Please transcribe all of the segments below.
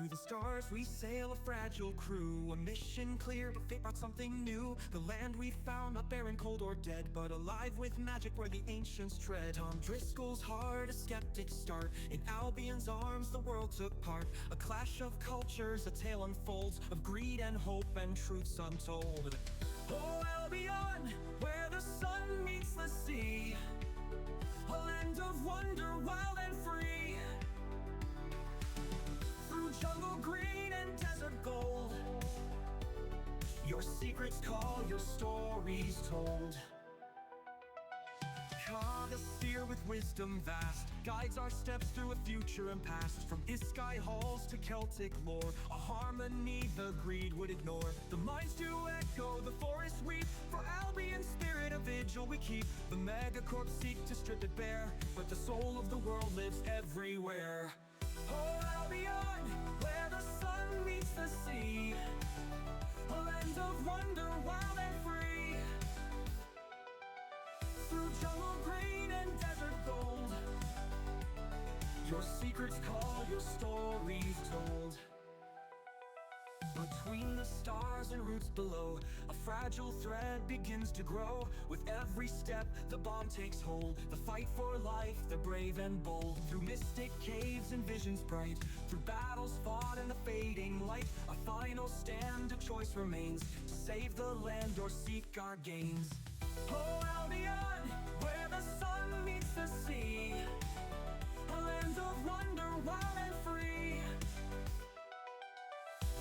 Through the stars we sail, a fragile crew, a mission clear, but fate brought something new. The land we found, not barren, cold, or dead, but alive with magic where the ancients tread. Tom Driscoll's heart, a skeptic's start. In Albion's arms the world took part. A clash of cultures, a tale unfolds, of greed and hope and truths untold. Oh, Albion, where the sun meets the sea, a land of wonder, wild and free. Through jungle green and desert gold, your secrets call, your stories told. Ka, the seer with wisdom vast, guides our steps through a future and past. From Iskai halls to Celtic lore, a harmony the greed would ignore. The mines do echo, the forests weep, for Albion's spirit a vigil we keep. The megacorps seek to strip it bare, but the soul of the world lives everywhere. Oh, Albion, where the sun meets the sea, a land of wonder, wild and free. Through jungle green and desert gold, your secrets call, your stories told. Between the stars and roots below, a fragile thread begins to grow. With every step, the bond takes hold. The fight for life, the brave and bold. Through mystic caves and visions bright, through battles fought in the fading light, a final stand, a choice remains: save the land or seek our gains. Oh, Albion, where the sun meets the sea, a land of wonder, wild and free.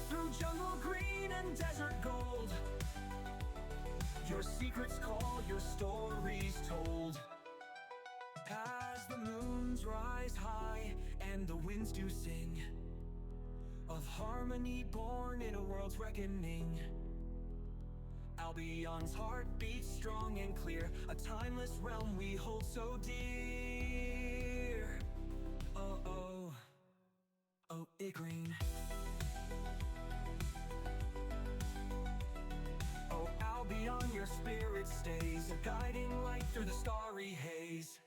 Through jungle green and desert gold, your secrets call, your stories told. As the moons rise high and the winds do sing, of harmony born in a world's reckoning. Albion's heart beats strong and clear, a timeless realm we hold so dear. Oh, oh, oh, Igraine. Oh, Albion, your spirit stays, a guiding light through the starry haze.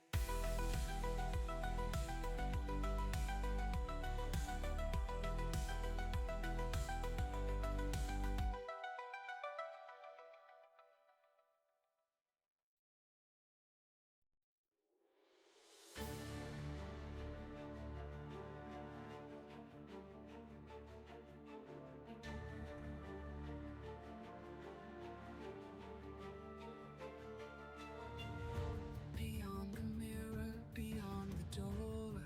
Beyond the mirror, beyond the door,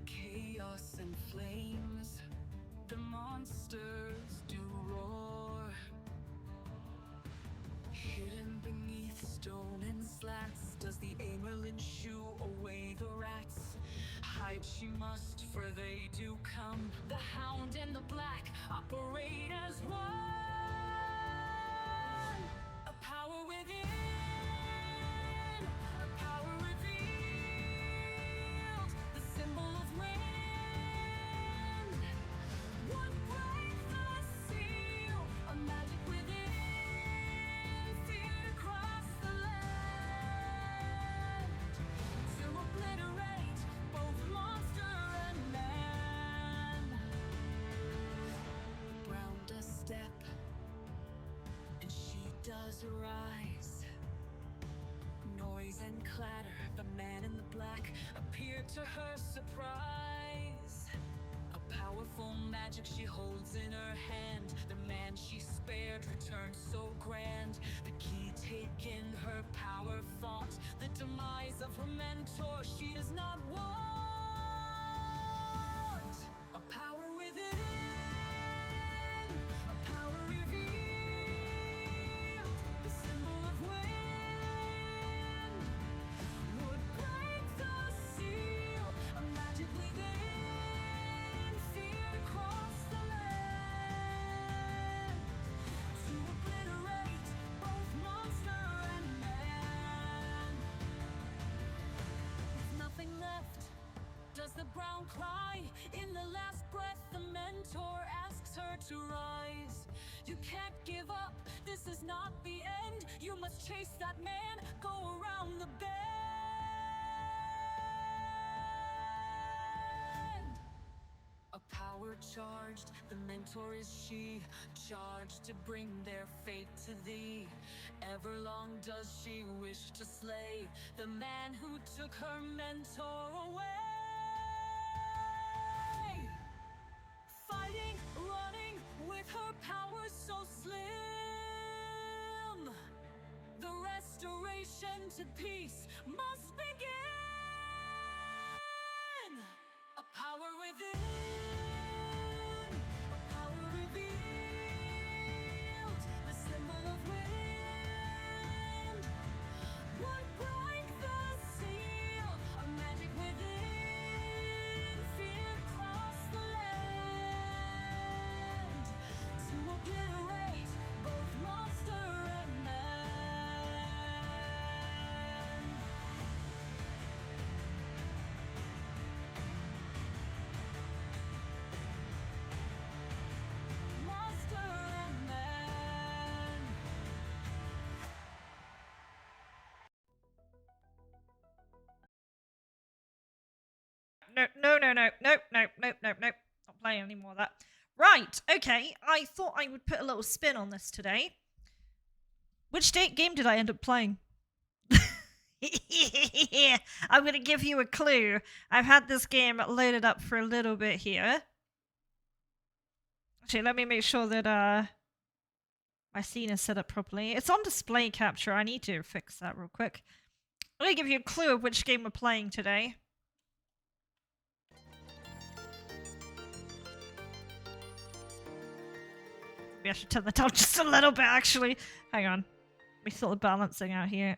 chaos and flames, the monsters do roar. Hidden beneath stone and slats, does the Amerlin shoo away the rats? Hide she must, for they do come. The Hound and the Black operate as one. A power within, a power revealed, the symbol of wind. Would break the seal, a magic within, feared across the land, to obliterate both monster and man. The brown does step, and she does rise. Noise and clatter, the man in the black appeared to her surprise. A powerful magic she holds in her hand. The man she spared returned so grand. The key taken, her power fought. The demise of her mentor she does not want. A power within, a power revealed, the symbol of wind. Would break the seal, a magic within, feared across the land, to obliterate both monster and man. With nothing left, does the brown cry? In the last breath, the mentor asks her to rise. You can't give up, this is not the end. You must chase that man, go around the bend. A power charged, the mentor is she, charged to bring their fate to thee. Everlong does she wish to slay the man who took her mentor away. Fighting, running with her powers so slim, the restoration to peace must begin. A power within, a power revealed, the symbol of wind would break the seal of magic within. Fear across the land to obliterate both monster and man. Monster and man. Nope. Not playing any more of that. Right, okay. I thought I would put a little spin on this today. Which game did I end up playing? I'm gonna give you a clue. I've had this game loaded up for a little bit here. Actually, let me make sure that my scene is set up properly. It's on display capture. I need to fix that real quick. I'm gonna give you a clue of which game we're playing today. Maybe I should turn that down just a little bit, actually. Hang on. We sort of balancing out here.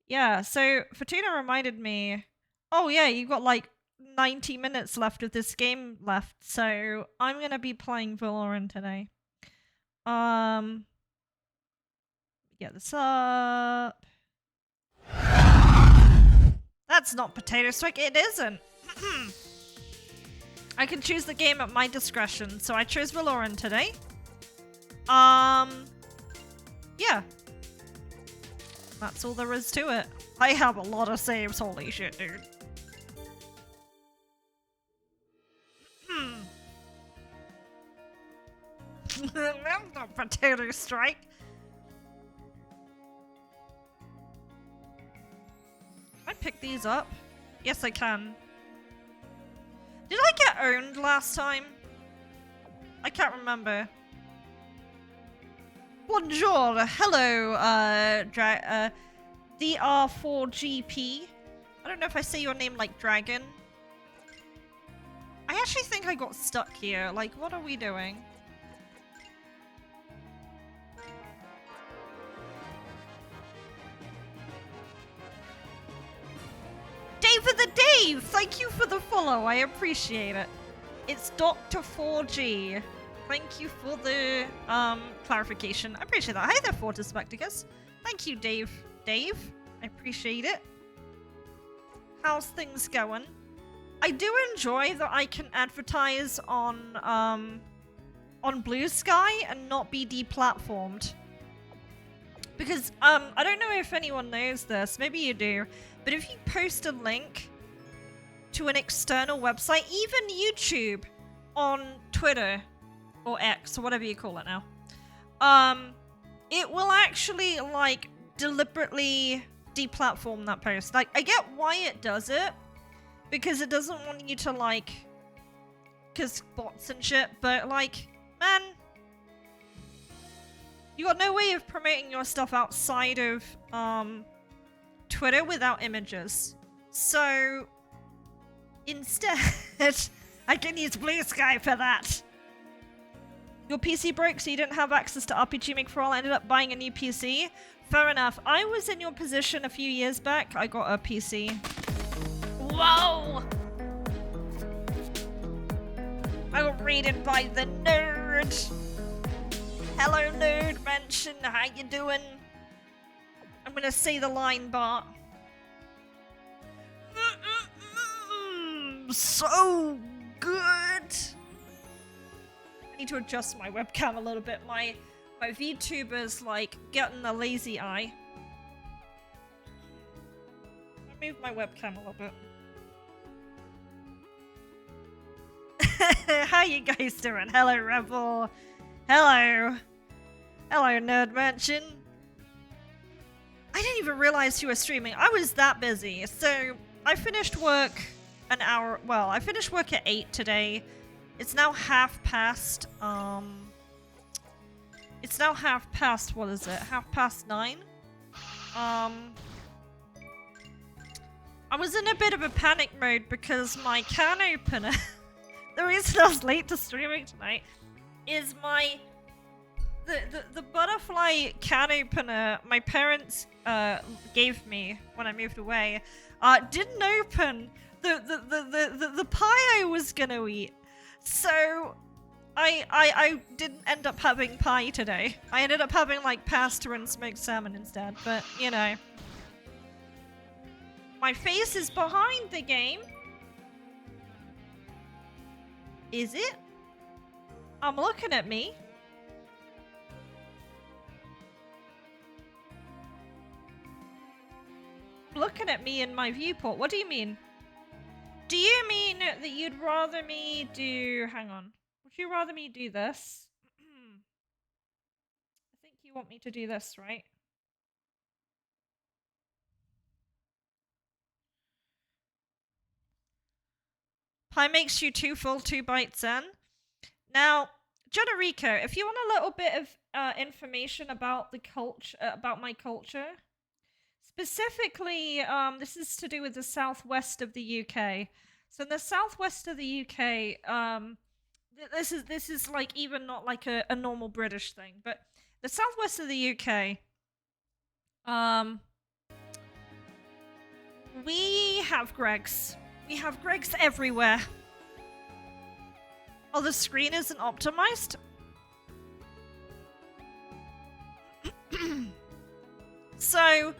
Yeah, so Fortuna reminded me, oh yeah, you've got like 90 minutes left of this game left, so I'm gonna be playing Valorant today. Get this up. That's not Potato Strike, it isn't. I can choose the game at my discretion, so I chose Valorant today. Yeah. That's all there is to it. I have a lot of saves, holy shit, dude. That's not Potato Strike. Can I pick these up? Yes, I can. Did I get owned last time? I can't remember. Bonjour, hello, DR4GP. I don't know if I say your name like dragon. I actually think I got stuck here. Like, what are we doing? David the Dave! Thank you for the follow, I appreciate it. It's Dr. 4G. Thank you for the clarification. I appreciate that. Hi there, Fortis Specticus. Thank you, Dave. I appreciate it. How's things going? I do enjoy that I can advertise on Blue Sky and not be deplatformed. Because I don't know if anyone knows this. Maybe you do. But if you post a link to an external website, even YouTube on Twitter or X or whatever you call it now, it will actually like deliberately deplatform that post. Like, I get why it does it, because it doesn't want you to like, because bots and shit, but like, man, you got no way of promoting your stuff outside of Twitter without images. So instead, I can use Blue Sky for that. Your PC broke, so you didn't have access to RPG Maker for all. I ended up buying a new PC. Fair enough. I was in your position a few years back. I got a PC. Whoa! I got raided by the nerd. Hello, nerd mention. How you doing? I'm gonna say the line, Bart. So good. I need to adjust my webcam a little bit. My VTuber's like getting a lazy eye. I moved my webcam a little bit. How you guys doing? Hello, Rebel. Hello. Hello, Nerd Merchant. I didn't even realize you were streaming. I was that busy. So, I finished work an hour... Well, I finished work at 8 today. It's now 9:30. It's now 9:30, what is it? 9:30? I was in a bit of a panic mode because my can opener... The reason I was late to streaming tonight is my... The butterfly can opener my parents gave me when I moved away didn't open the pie I was gonna eat. So I didn't end up having pie today. I ended up having like pasta and smoked salmon instead, but you know. My face is behind the game. Is it? I'm looking at me. Looking at me in my viewport. What do you mean? Do you mean that you'd rather me do... Hang on. Would you rather me do this? I think you want me to do this, right? Pie makes you too full 2 bites in. Now, Generico, if you want a little bit of information about the culture, about my culture... Specifically, this is to do with the southwest of the UK. So in the southwest of the UK, this is like even not like a normal British thing, but the southwest of the UK, we have Gregs. We have Gregs everywhere. Oh, the screen isn't optimized? So...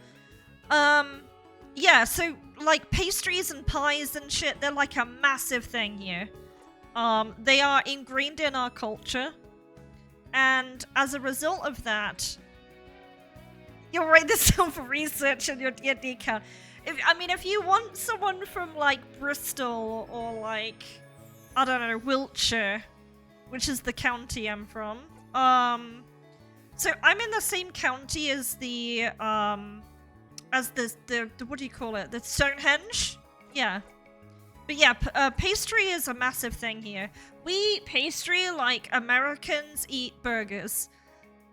yeah, so, like, pastries and pies and shit, they're like a massive thing here. They are ingrained in our culture. And as a result of that, you'll write this down for research in your D&D account. If you want someone from, like, Bristol or, like, I don't know, Wiltshire, which is the county I'm from, so I'm in the same county as the what do you call it? The Stonehenge? Yeah. But yeah, pastry is a massive thing here. We eat pastry like Americans eat burgers.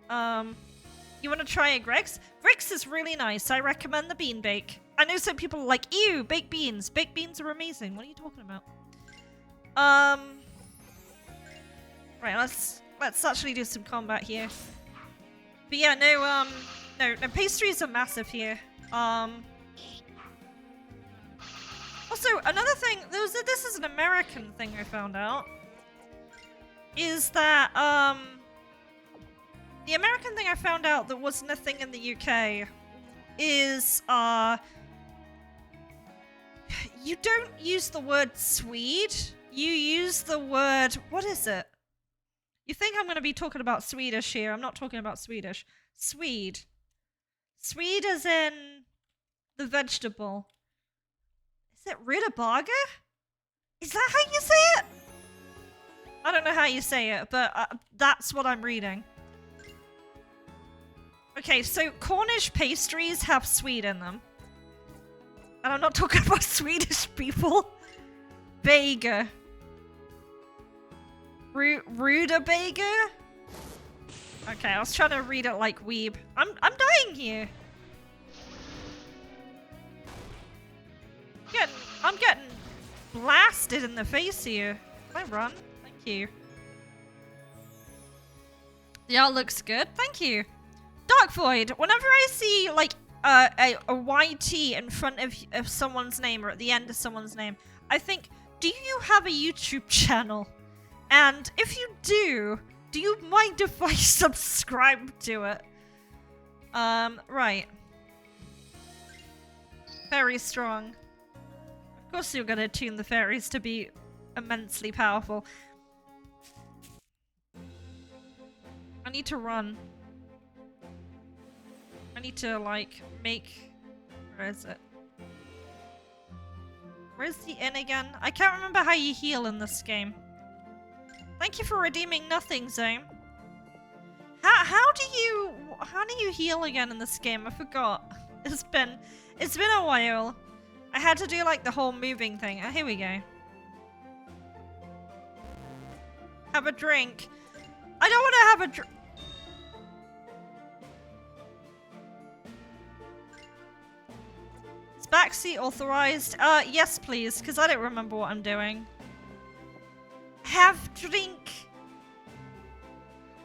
You want to try a Greg's? Greg's is really nice. I recommend the bean bake. I know some people are like, ew, baked beans. Baked beans are amazing. What are you talking about? Right, let's actually do some combat here. But yeah, no, pastries are massive here. Also, another thing, this is an American thing I found out, is that, the American thing I found out that wasn't a thing in the UK is, you don't use the word Swede, you use the word, what is it? You think I'm going to be talking about Swedish here, I'm not talking about Swedish. Swede. Swede as in the vegetable. Is it rutabaga? Is that how you say it? I don't know how you say it, but that's what I'm reading. Okay, so Cornish pastries have Swede in them. And I'm not talking about Swedish people. Bega. Rutabaga? Okay, I was trying to read it like weeb. I'm dying here. I'm getting blasted in the face here. Can I run? Thank you. The art looks good. Thank you. Dark Void. Whenever I see like a YT in front of someone's name or at the end of someone's name, I think, do you have a YouTube channel? And if you do you mind if I subscribe to it? Right. Very strong. Of course you're gonna tune the fairies to be immensely powerful. I need to run. I need to, like, make... Where is it? Where's the inn again? I can't remember how you heal in this game. Thank you for redeeming nothing, Zone. How do you heal again in this game? I forgot. It's been a while. I had to do like the whole moving thing. Oh, here we go. Have a drink. I don't want to have a drink. Is backseat authorized? Yes, please, because I don't remember what I'm doing. Have drink.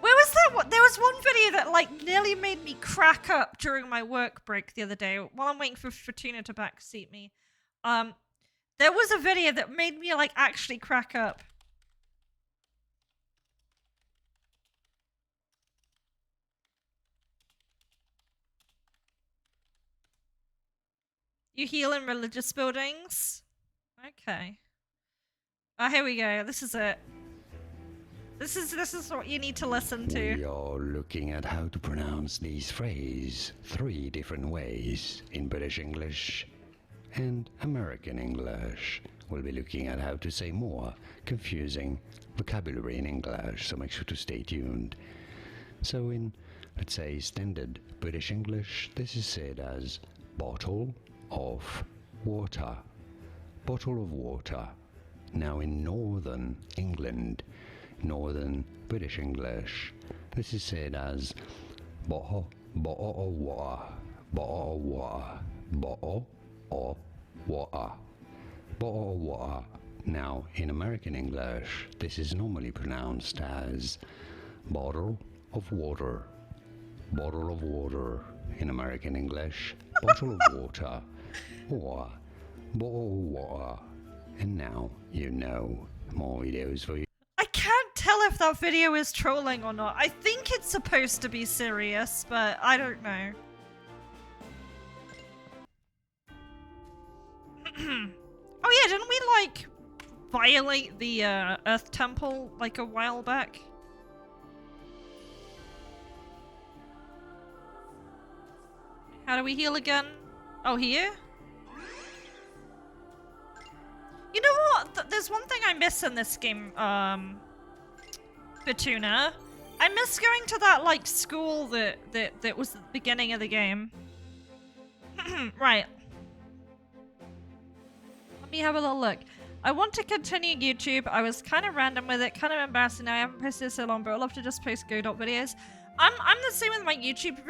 Where was that? There was one video that like nearly made me crack up during my work break the other day while I'm waiting for Fortuna to backseat me. There was a video that made me like actually crack up. You heal in religious buildings? Okay. Here we go. This is it. This is what you need to listen to. We are looking at how to pronounce these phrases 3 different ways in British English and American English. We'll be looking at how to say more confusing vocabulary in English, so make sure to stay tuned. So in, let's say, standard British English, this is said as bottle of water. Bottle of water. Now in Northern England, Northern British English, this is said as bottle of water, bottle of water, bottle of water, bottle of water. Now in American English, this is normally pronounced as bottle of water, bottle of water in American English, bottle of water, or bottle of water. And now you know. More videos for you. I can't tell if that video is trolling or not. I think it's supposed to be serious, but I don't know. Oh yeah, didn't we like violate the Earth Temple like a while back? How do we heal again? Oh, here? You know what? There's one thing I miss in this game, Fortuna. I miss going to that, like, school that was the beginning of the game. Right. Let me have a little look. I want to continue YouTube. I was kind of random with it, kind of embarrassing now. I haven't posted so long, but I'd love to just post Godot videos. I'm the same with my YouTube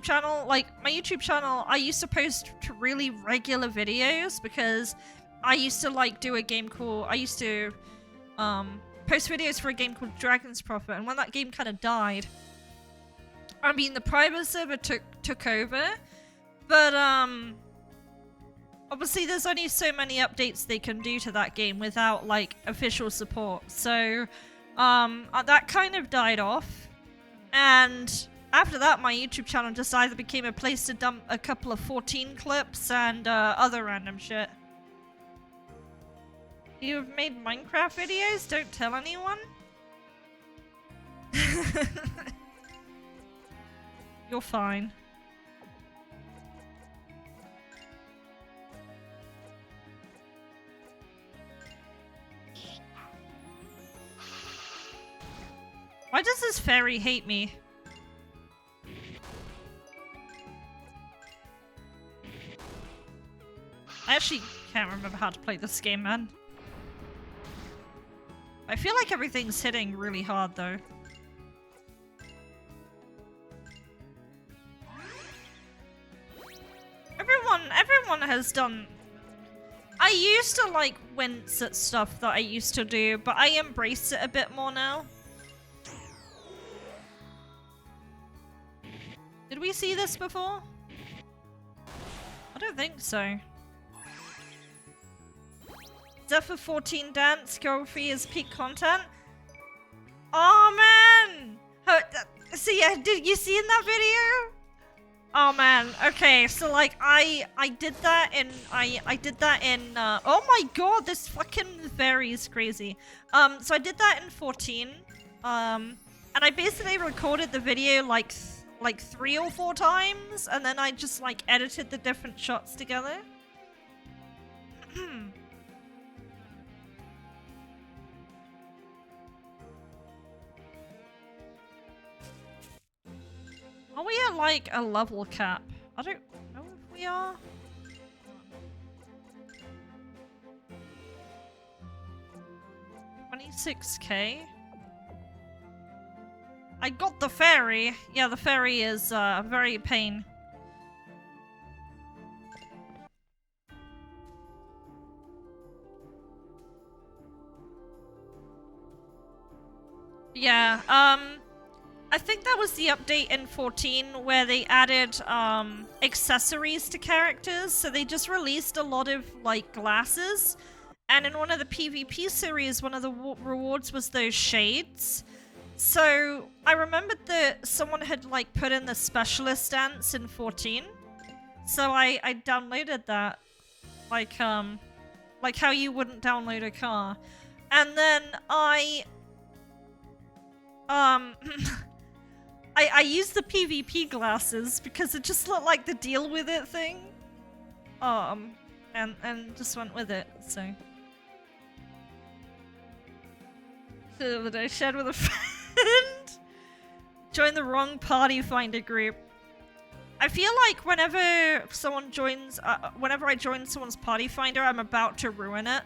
channel. Like, my YouTube channel, I used to post really regular videos because I used to like do a game called, I used to post videos for a game called Dragon's Prophet, and when that game kind of died, I mean the private server took over, but obviously there's only so many updates they can do to that game without like official support, so that kind of died off, and after that my YouTube channel just either became a place to dump a couple of 14 clips and other random shit. You've made Minecraft videos? Don't tell anyone? You're fine. Why does this fairy hate me? I actually can't remember how to play this game, man. I feel like everything's hitting really hard, though. Everyone has done... I used to, like, wince at stuff that I used to do, but I embrace it a bit more now. Did we see this before? I don't think so. Zephyr 14 dance choreography is peak content. Oh man! So yeah, did you see in that video? Oh man, okay, so like I did that in oh my god, this fucking fairy is crazy. So I did that in 14. And I basically recorded the video like 3 or 4 times, and then I just like edited the different shots together. Are we at like a level cap? I don't know if we are. 26k. I got the ferry. Yeah, the ferry is very pain. Yeah, I think that was the update in 14 where they added accessories to characters. So they just released a lot of like glasses. And in one of the PvP series, one of the rewards was those shades. So I remembered that someone had like put in the specialist dance in 14. So I downloaded that, like how you wouldn't download a car. And then I used the PvP glasses because it just looked like the deal with it thing. And just went with it, so. The other day, shared with a friend. Joined the wrong party finder group. I feel like whenever someone joins, whenever I join someone's party finder, I'm about to ruin it.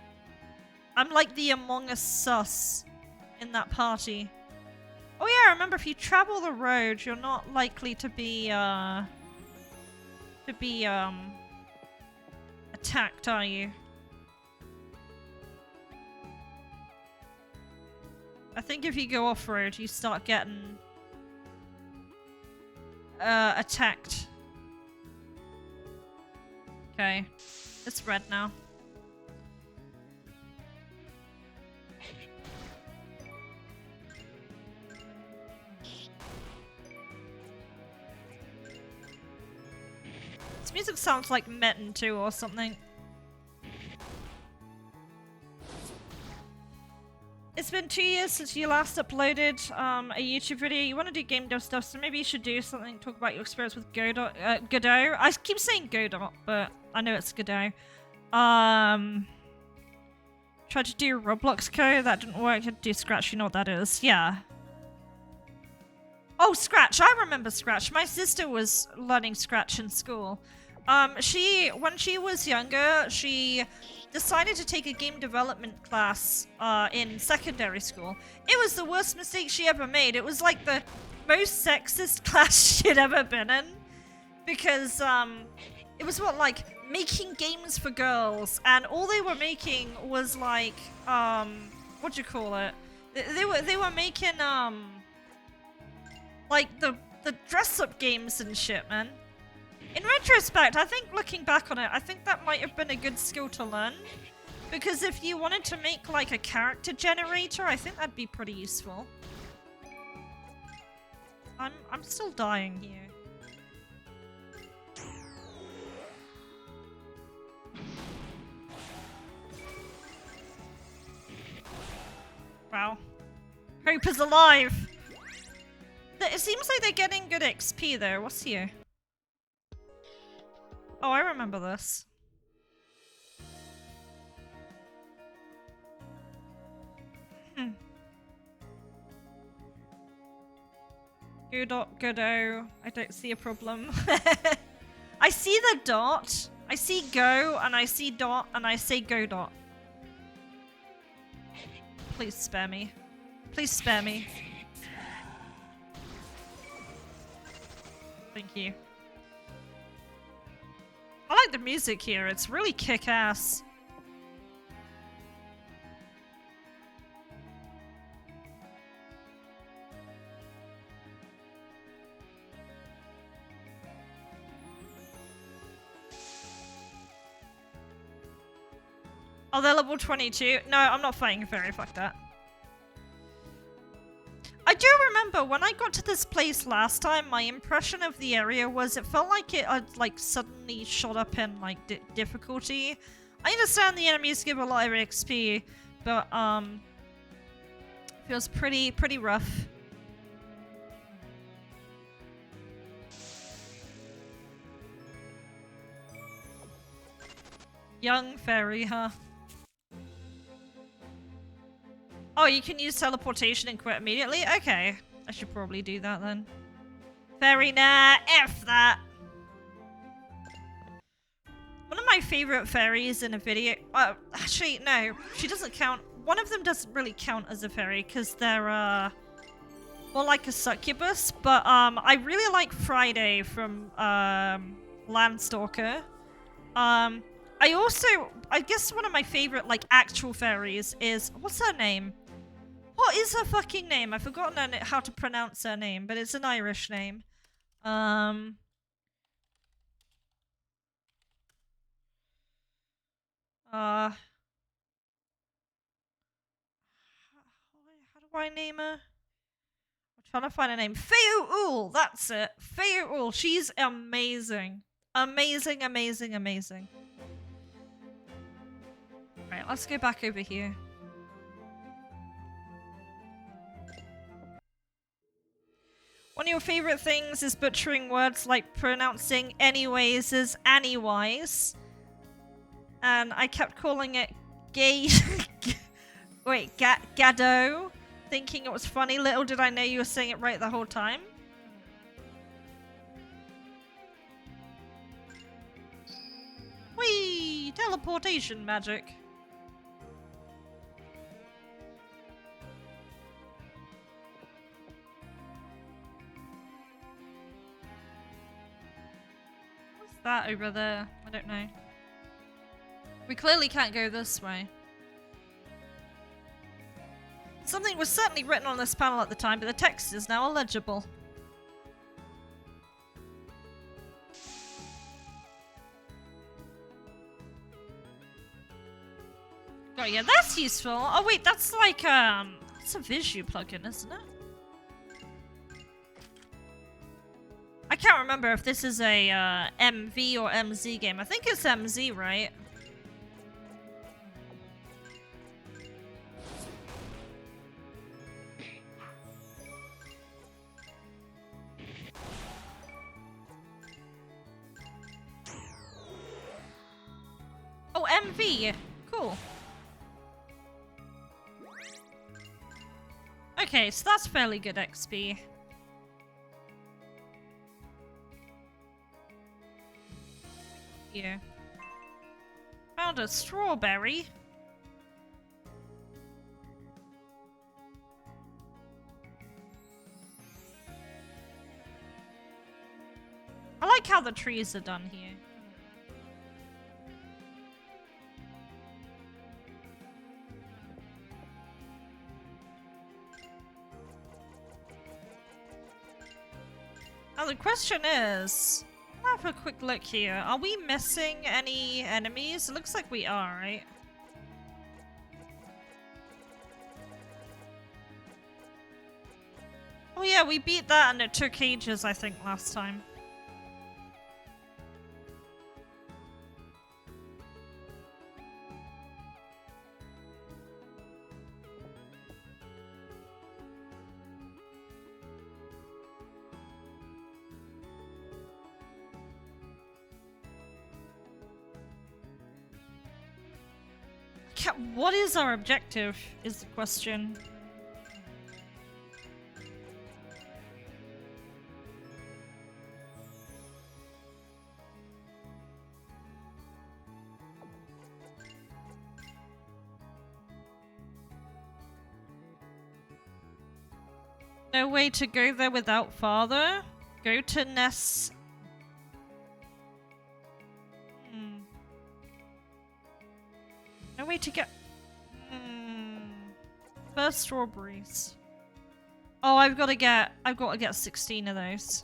I'm like the Among Us sus in that party. Oh yeah, remember if you travel the road, you're not likely to be attacked, are you? I think if you go off-road, you start getting attacked. Okay, it's red now. This music sounds like Metin 2 or something. It's been 2 years since you last uploaded a YouTube video. You want to do game dev stuff, so maybe you should do something, talk about your experience with Godot. I keep saying Godot, but I know it's Godot. Tried to do Roblox code, that didn't work. Had to do Scratch, you know what that is. Yeah. Oh, Scratch, I remember Scratch. My sister was learning Scratch in school. When she was younger, she decided to take a game development class in secondary school. It was the worst mistake she ever made. It was like the most sexist class she'd ever been in. Because it was like making games for girls, and all they were making was like what do you call it? They were making like the dress up games and shit, man. In retrospect, I think looking back on it, I think that might have been a good skill to learn. Because if you wanted to make like a character generator, I think that'd be pretty useful. I'm still dying here. Wow. Hope is alive! It seems like they're getting good XP though. What's here? Oh, I remember this. Godot. I don't see a problem. I see the dot. I see go, and I see dot, and I say go dot. Please spare me. Please spare me. Thank you. I like the music here. It's really kick-ass. Oh, they're level 22? No, I'm not fighting a fairy. Fuck that. I do remember when I got to this place last time, my impression of the area was it felt like it had like suddenly shot up in like difficulty. I understand the enemies give a lot of XP, but feels pretty rough. Young fairy, huh? Oh, you can use teleportation and quit immediately? Okay. I should probably do that then. Fairy, nah, F that. One of my favorite fairies in a video. Actually, no, she doesn't count. One of them doesn't really count as a fairy because they're more like a succubus. But I really like Friday from Landstalker. I guess one of my favorite like actual fairies is, what's her name? What is her fucking name? I've forgotten how to pronounce her name, but it's an Irish name. How do I name her? I'm trying to find a name. Fey'Ul, that's it. Fey'Ul, she's amazing. Amazing, amazing, amazing. Right, let's go back over here. One of your favorite things is butchering words like pronouncing anyways as anyways. And I kept calling it gay. Wait, Gado. Thinking it was funny. Little did I know you were saying it right the whole time. Whee! Teleportation magic. What's that over there? I don't know. We clearly can't go this way. Something was certainly written on this panel at the time, but the text is now illegible. Oh yeah, that's useful. Oh wait, that's like it's a Visu plugin, isn't it? I can't remember if this is a MV or MZ game. I think it's MZ, right? Oh, MV. Cool. Okay, so that's fairly good XP. Yeah. Found a strawberry. I like how the trees are done here. Now the question is, I'll have a quick look here. Are we missing any enemies? It looks like we are, right? Oh yeah, we beat that and it took ages, I think, last time. What is our objective, is the question. No way to go there without father? Go to Ness. No way to get... First strawberries. Oh, I've got to get 16 of those.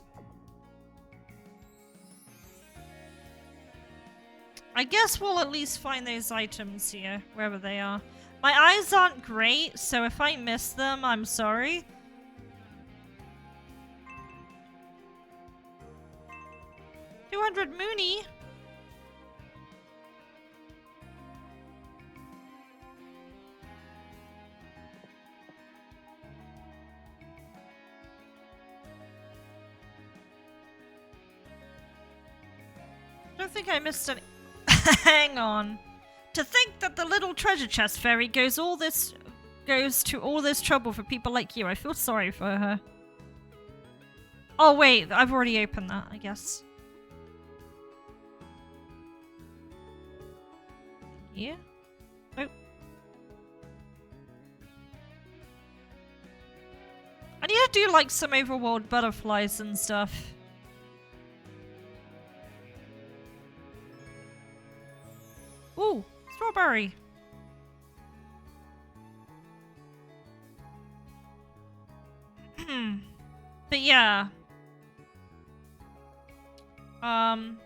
I guess we'll at least find those items here, wherever they are. My eyes aren't great, so if I miss them, I'm sorry. $200 Mooney. I don't think I missed any. Hang on. To think that the little treasure chest fairy goes to all this trouble for people like you. I feel sorry for her. Oh wait, I've already opened that, I guess. Yeah. Oh. I need to do like some overworld butterflies and stuff. Ooh, strawberry. But yeah. Until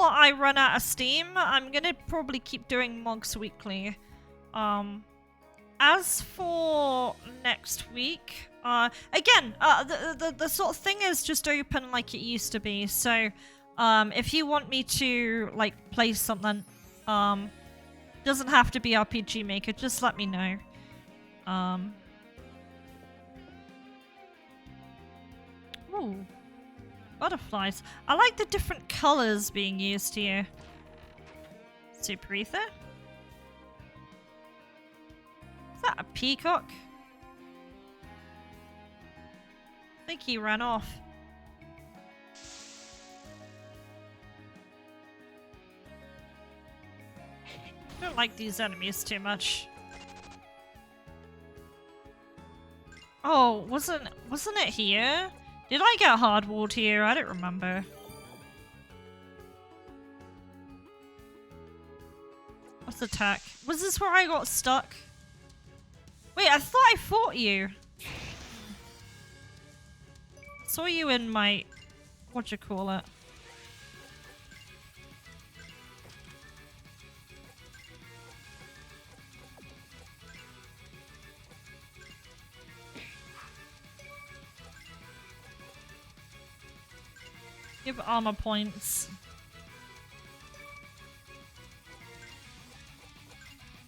I run out of steam, I'm gonna probably keep doing Mogs Weekly. As for next week, again, the sort of thing is just open like it used to be. So, if you want me to like play something, doesn't have to be RPG Maker. Just let me know. Ooh, butterflies. I like the different colors being used here. Super Ether. Is that a peacock? I think he ran off. I don't like these enemies too much. Oh, wasn't it here? Did I get hardwalled here? I don't remember. What's attack? Was this where I got stuck? Wait, I thought I fought you. Saw you in my... what'd you call it? Give armor points.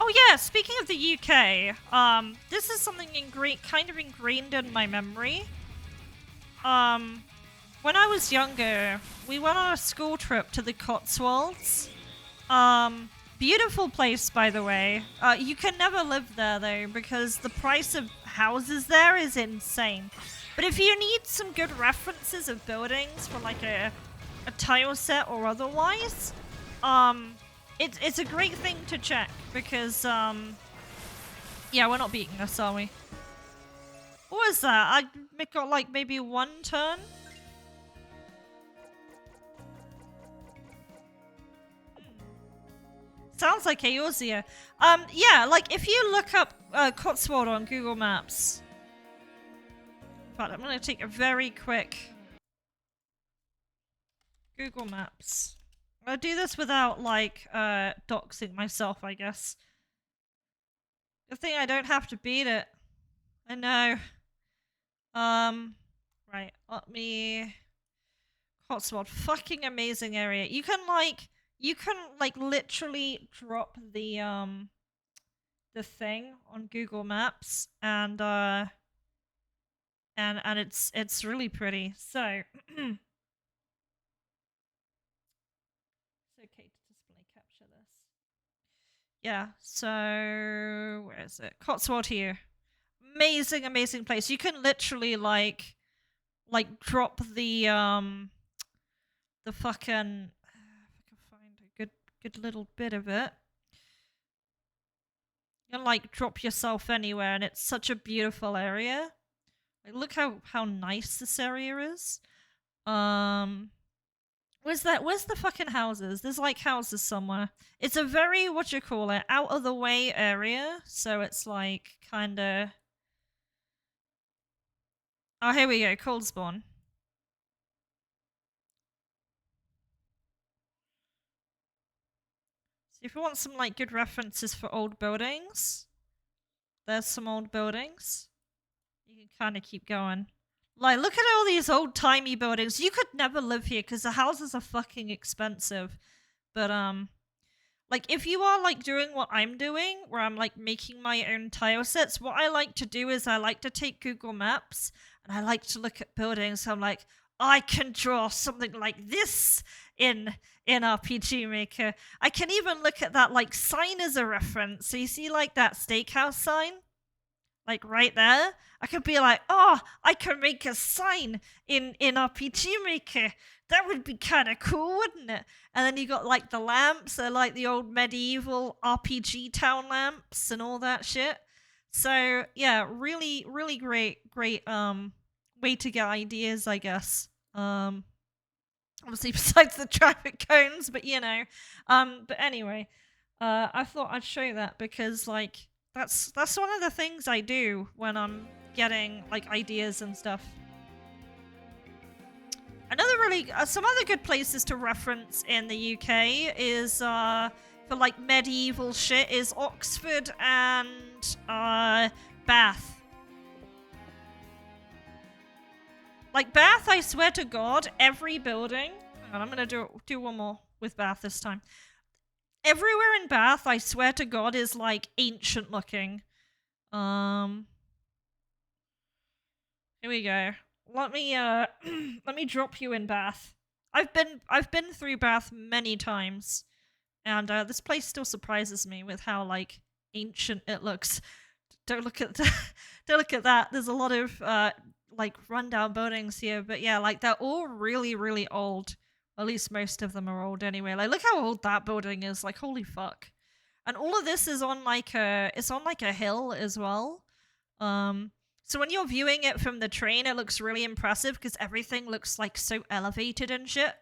Oh yeah, speaking of the UK, this is something kind of ingrained in my memory. When I was younger, we went on a school trip to the Cotswolds. Beautiful place, by the way. You can never live there though, because the price of houses there is insane. But if you need some good references of buildings for like a tile set or otherwise, it's a great thing to check because yeah, we're not beating this, are we? What was that? I got like maybe one turn. Sounds like Eorzea. Yeah, like if you look up Cotswold on Google Maps. But I'm gonna take a very quick Google Maps. I'll do this without like doxing myself, I guess. Good thing I don't have to beat it. I know. Right, let me... Cotswold, fucking amazing area. You can like literally drop the thing on Google Maps and it's really pretty. So it's okay to display capture this. Yeah, so where is it? Cotswold here. Amazing, amazing place. You can literally like drop the fucking if I can find a good little bit of it. You can like drop yourself anywhere and it's such a beautiful area. Like look how nice this area is. Where's the fucking houses? There's like houses somewhere. It's a very out of the way area, so it's like kinda... Oh, here we go, Coldspawn. So if you want some like good references for old buildings, there's some old buildings. You can kind of keep going. Like, look at all these old-timey buildings. You could never live here because the houses are fucking expensive. But, like, if you are, like, doing what I'm doing, where I'm, like, making my own tile sets, what I like to do is I like to take Google Maps, and I like to look at buildings. I'm like, I can draw something like this in RPG Maker. I can even look at that, like, sign as a reference. So you see, like, that steakhouse sign? like right there, I could be like, oh, I can make a sign in RPG Maker. That would be kind of cool, wouldn't it? And then you got like the lamps, they're like the old medieval RPG town lamps and all that shit. So yeah, really, really great way to get ideas, I guess. Obviously besides the traffic cones, but you know. But anyway, I thought I'd show that because like that's one of the things I do when I'm getting like ideas and stuff. Another really some other good places to reference in the UK is for like medieval shit is Oxford and Bath. Like Bath, I swear to God, every building. Hang on, I'm gonna do one more with Bath this time. Everywhere in Bath, I swear to God, is like ancient looking. Here we go. Let me drop you in Bath. I've been through Bath many times, and this place still surprises me with how like ancient it looks. Don't look at don't look at that. There's a lot of like rundown buildings here, but yeah, like they're all really, really old. At least most of them are old anyway. Like look how old that building is. Like holy fuck. And all of this is on like a hill as well. So when you're viewing it from the train, it looks really impressive because everything looks like so elevated and shit.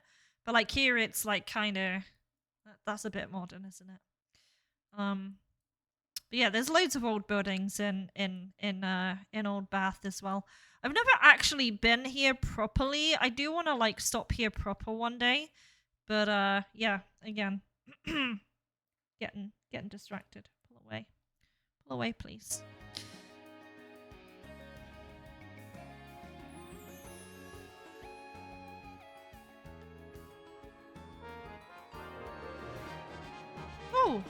But like here, it's like kind of that's a bit modern, isn't it? But yeah, there's loads of old buildings in Old Bath as well. I've never actually been here properly. I do want to like stop here proper one day, but yeah, again, getting distracted. Pull away, please. Oh,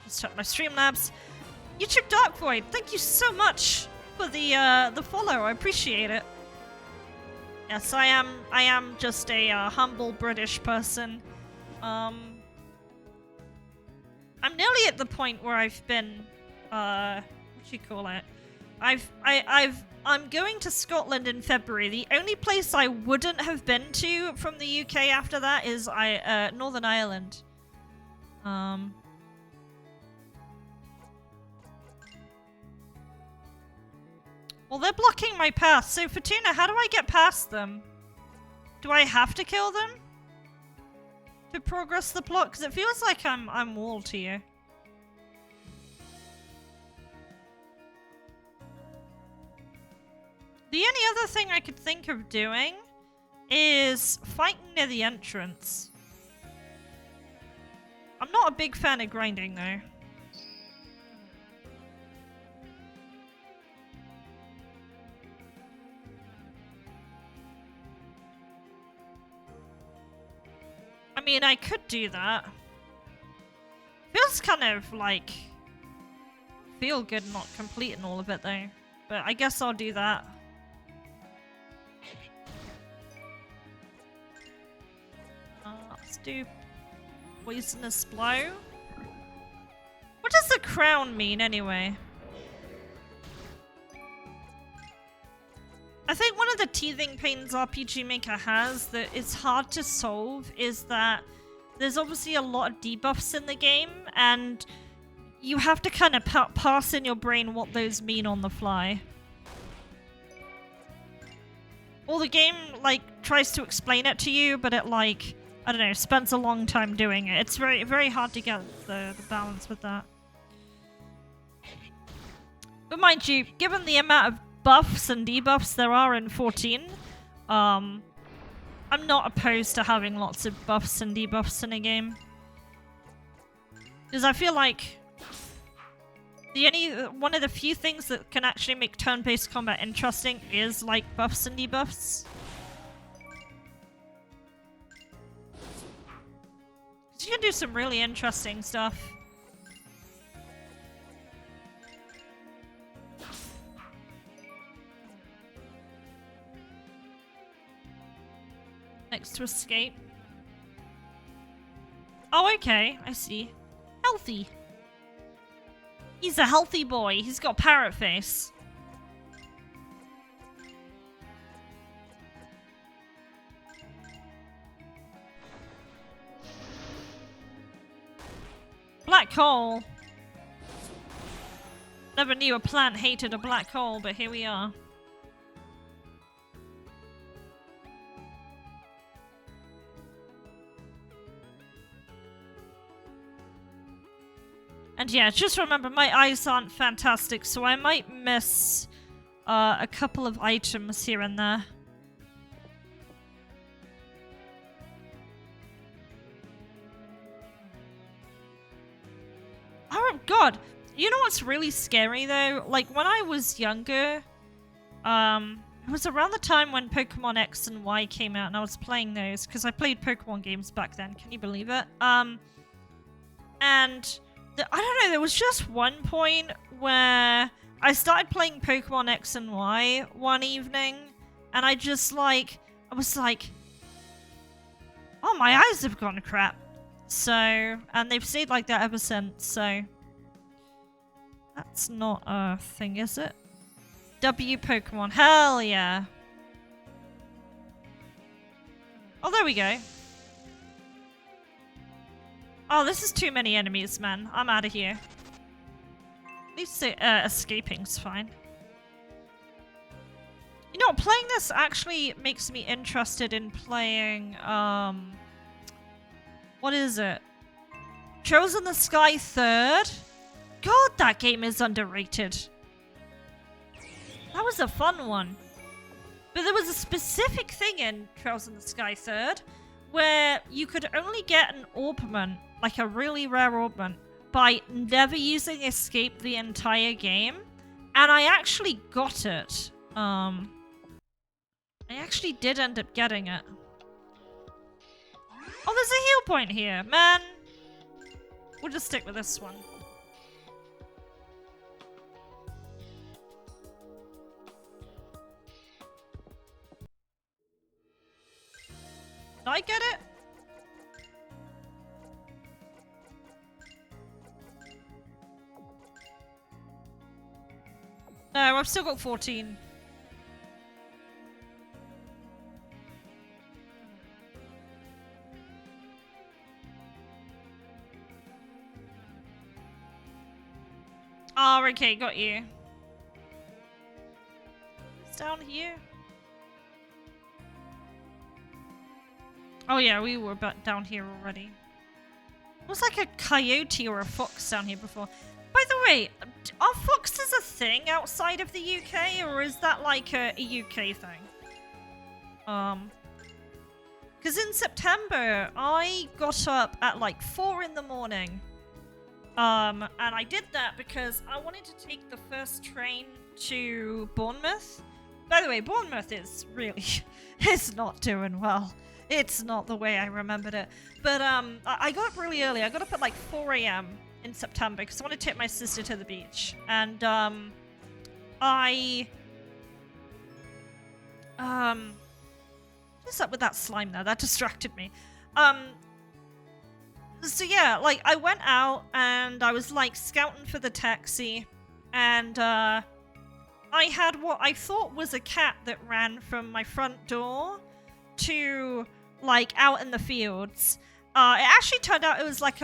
let's check my Streamlabs. YouTube Dark Void, thank you so much for the follow. I appreciate it. Yes, I am just a humble British person. I'm nearly at the point where I've been what do you call it? I'm going to Scotland in February. The only place I wouldn't have been to from the UK after that is Northern Ireland. Well, they're blocking my path. So, Fortuna, how do I get past them? Do I have to kill them to progress the plot? Because it feels like I'm walled here. The only other thing I could think of doing is fighting near the entrance. I'm not a big fan of grinding, though. I mean, I could do that. Feels kind of like feel good not completing all of it though. But I guess I'll do that. Let's do poisonous blow. What does the crown mean anyway? I think one of the teething pains RPG Maker has that is hard to solve is that there's obviously a lot of debuffs in the game, and you have to kind of pass in your brain what those mean on the fly. Or the game, like, tries to explain it to you, but it, like, I don't know, spends a long time doing it. It's very, very hard to get the balance with that. But mind you, given the amount of buffs and debuffs there are in 14, I'm not opposed to having lots of buffs and debuffs in a game. Because I feel like one of the few things that can actually make turn-based combat interesting is like buffs and debuffs. You can do some really interesting stuff. Next to escape. Oh, okay. I see. Healthy. He's a healthy boy. He's got parrot face. Black hole. Never knew a plant hated a black hole, but here we are. And yeah, just remember, my eyes aren't fantastic, so I might miss a couple of items here and there. Oh god! You know what's really scary though? Like, when I was younger, it was around the time when Pokemon X and Y came out, and I was playing those, because I played Pokemon games back then, can you believe it? And I don't know, there was just one point where I started playing Pokemon X and Y one evening, and I was like, oh, my eyes have gone crap. So, and they've stayed like that ever since, so. That's not a thing, is it? W Pokemon, hell yeah. Oh, there we go. Oh, this is too many enemies, man. I'm out of here. At least escaping's fine. You know, playing this actually makes me interested in playing, what is it? Trails in the Sky 3rd? God, that game is underrated. That was a fun one. But there was a specific thing in Trails in the Sky 3rd where you could only get an Orbment, like a really rare Orbment, by never using Escape the entire game. And I actually got it. I actually did end up getting it. Oh, there's a heal point here. Man. We'll just stick with this one. Did I get it? No, I've still got 14. Oh, okay, got you. It's down here. Oh yeah, we were down here already. It was like a coyote or a fox down here before. By the way, are foxes a thing outside of the UK, or is that like a UK thing? Because in September, I got up at like 4 in the morning. And I did that because I wanted to take the first train to Bournemouth. By the way, Bournemouth is really, it's not doing well. It's not the way I remembered it. But I got up really early. I got up at like 4 a.m. in September because I wanted to take my sister to the beach. And what's up with that slime there? That distracted me. So yeah, like I went out and I was like scouting for the taxi, and I had what I thought was a cat that ran from my front door to like out in the fields. It actually turned out it was like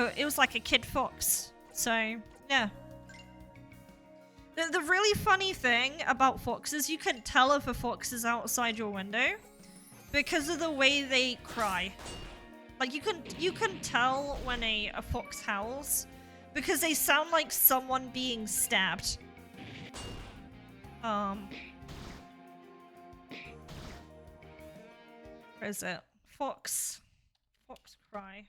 a kid fox. So yeah. The really funny thing about foxes, you can tell if a fox is outside your window because of the way they cry. Like you can tell when a fox howls because they sound like someone being stabbed. Where is it? Fox cry.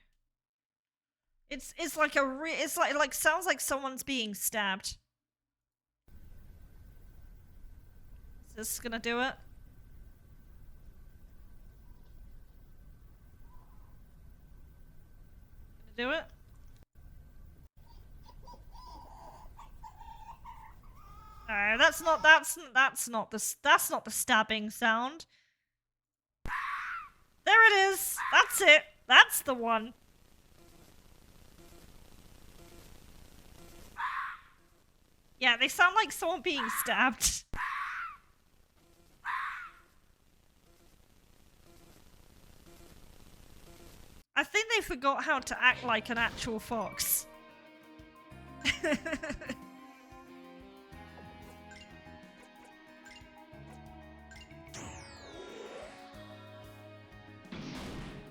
It's like it's like sounds like someone's being stabbed. Is this gonna do it? Do it? No, that's not the stabbing sound. There it is. That's it. That's the one. Yeah, they sound like someone being stabbed. I think they forgot how to act like an actual fox.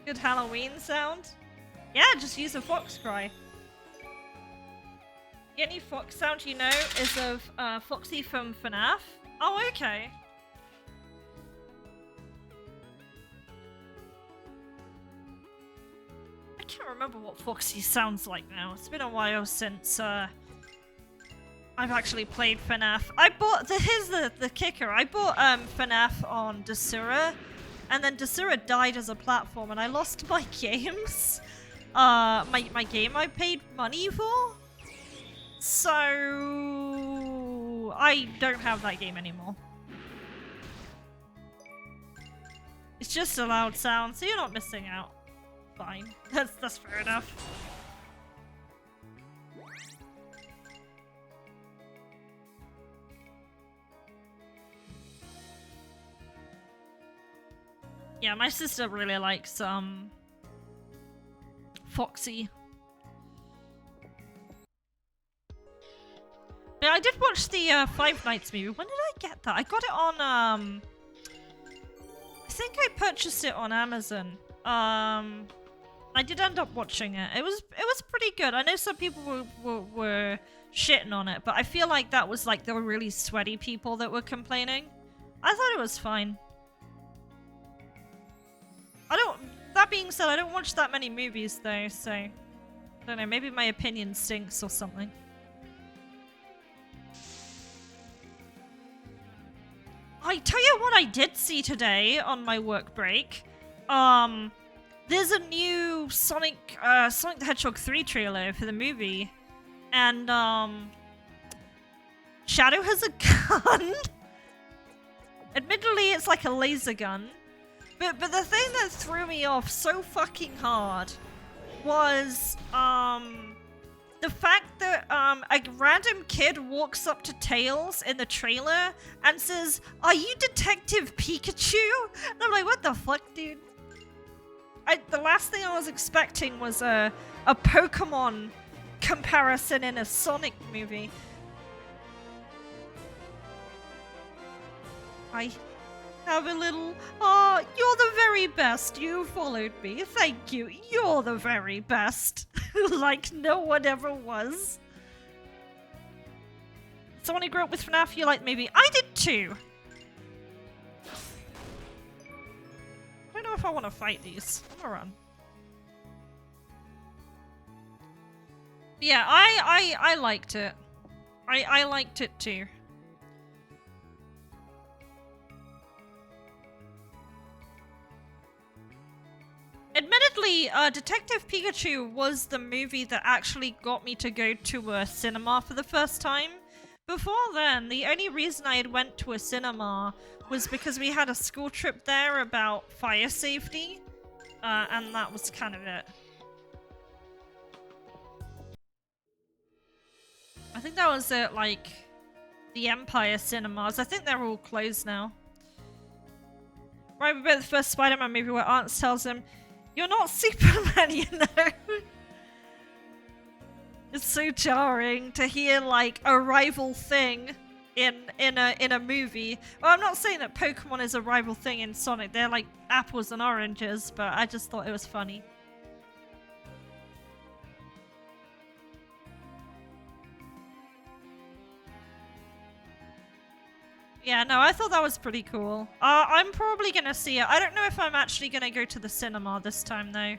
Good Halloween sound? Yeah, just use a fox cry. The only fox sound you know is of Foxy from FNAF. Oh, okay. I can't remember what Foxy sounds like now. It's been a while since I've actually played FNAF. I bought here's the kicker. I bought FNAF on Desura, and then Desura died as a platform, and I lost my games. My game I paid money for. So I don't have that game anymore. It's just a loud sound, so you're not missing out. Fine. That's fair enough. Yeah, my sister really likes Foxy. Yeah, I did watch the Five Nights movie. When did I get that? I got it on I think I purchased it on Amazon. I did end up watching it. It was pretty good. I know some people were shitting on it, but I feel like that was like the really sweaty people that were complaining. I thought it was fine. That being said, I don't watch that many movies though, so I don't know, maybe my opinion stinks or something. I tell you what I did see today on my work break. There's a new Sonic the Hedgehog 3 trailer for the movie. And Shadow has a gun. Admittedly, it's like a laser gun. But the thing that threw me off so fucking hard was the fact that a random kid walks up to Tails in the trailer and says, "Are you Detective Pikachu?" And I'm like, what the fuck, dude? The last thing I was expecting was a Pokemon comparison in a Sonic movie. I have a little... Oh, you're the very best. You followed me. Thank you. You're the very best. Like no one ever was. Someone who grew up with FNAF you like maybe. I did too. I don't know if I want to fight these. I'm gonna run. Yeah, I liked it. I liked it too. Admittedly, Detective Pikachu was the movie that actually got me to go to a cinema for the first time. Before then, the only reason I had went to a cinema was because we had a school trip there about fire safety, and that was kind of it. I think that was at, like, the Empire Cinemas. I think they're all closed now. Right about the first Spider-Man movie where Aunt tells him, "You're not Superman, you know." It's so jarring to hear like a rival thing in a movie. Well, I'm not saying that Pokemon is a rival thing in Sonic. They're like apples and oranges, but I just thought it was funny. Yeah, no, I thought that was pretty cool. I'm probably gonna see it. I don't know if I'm actually gonna go to the cinema this time though.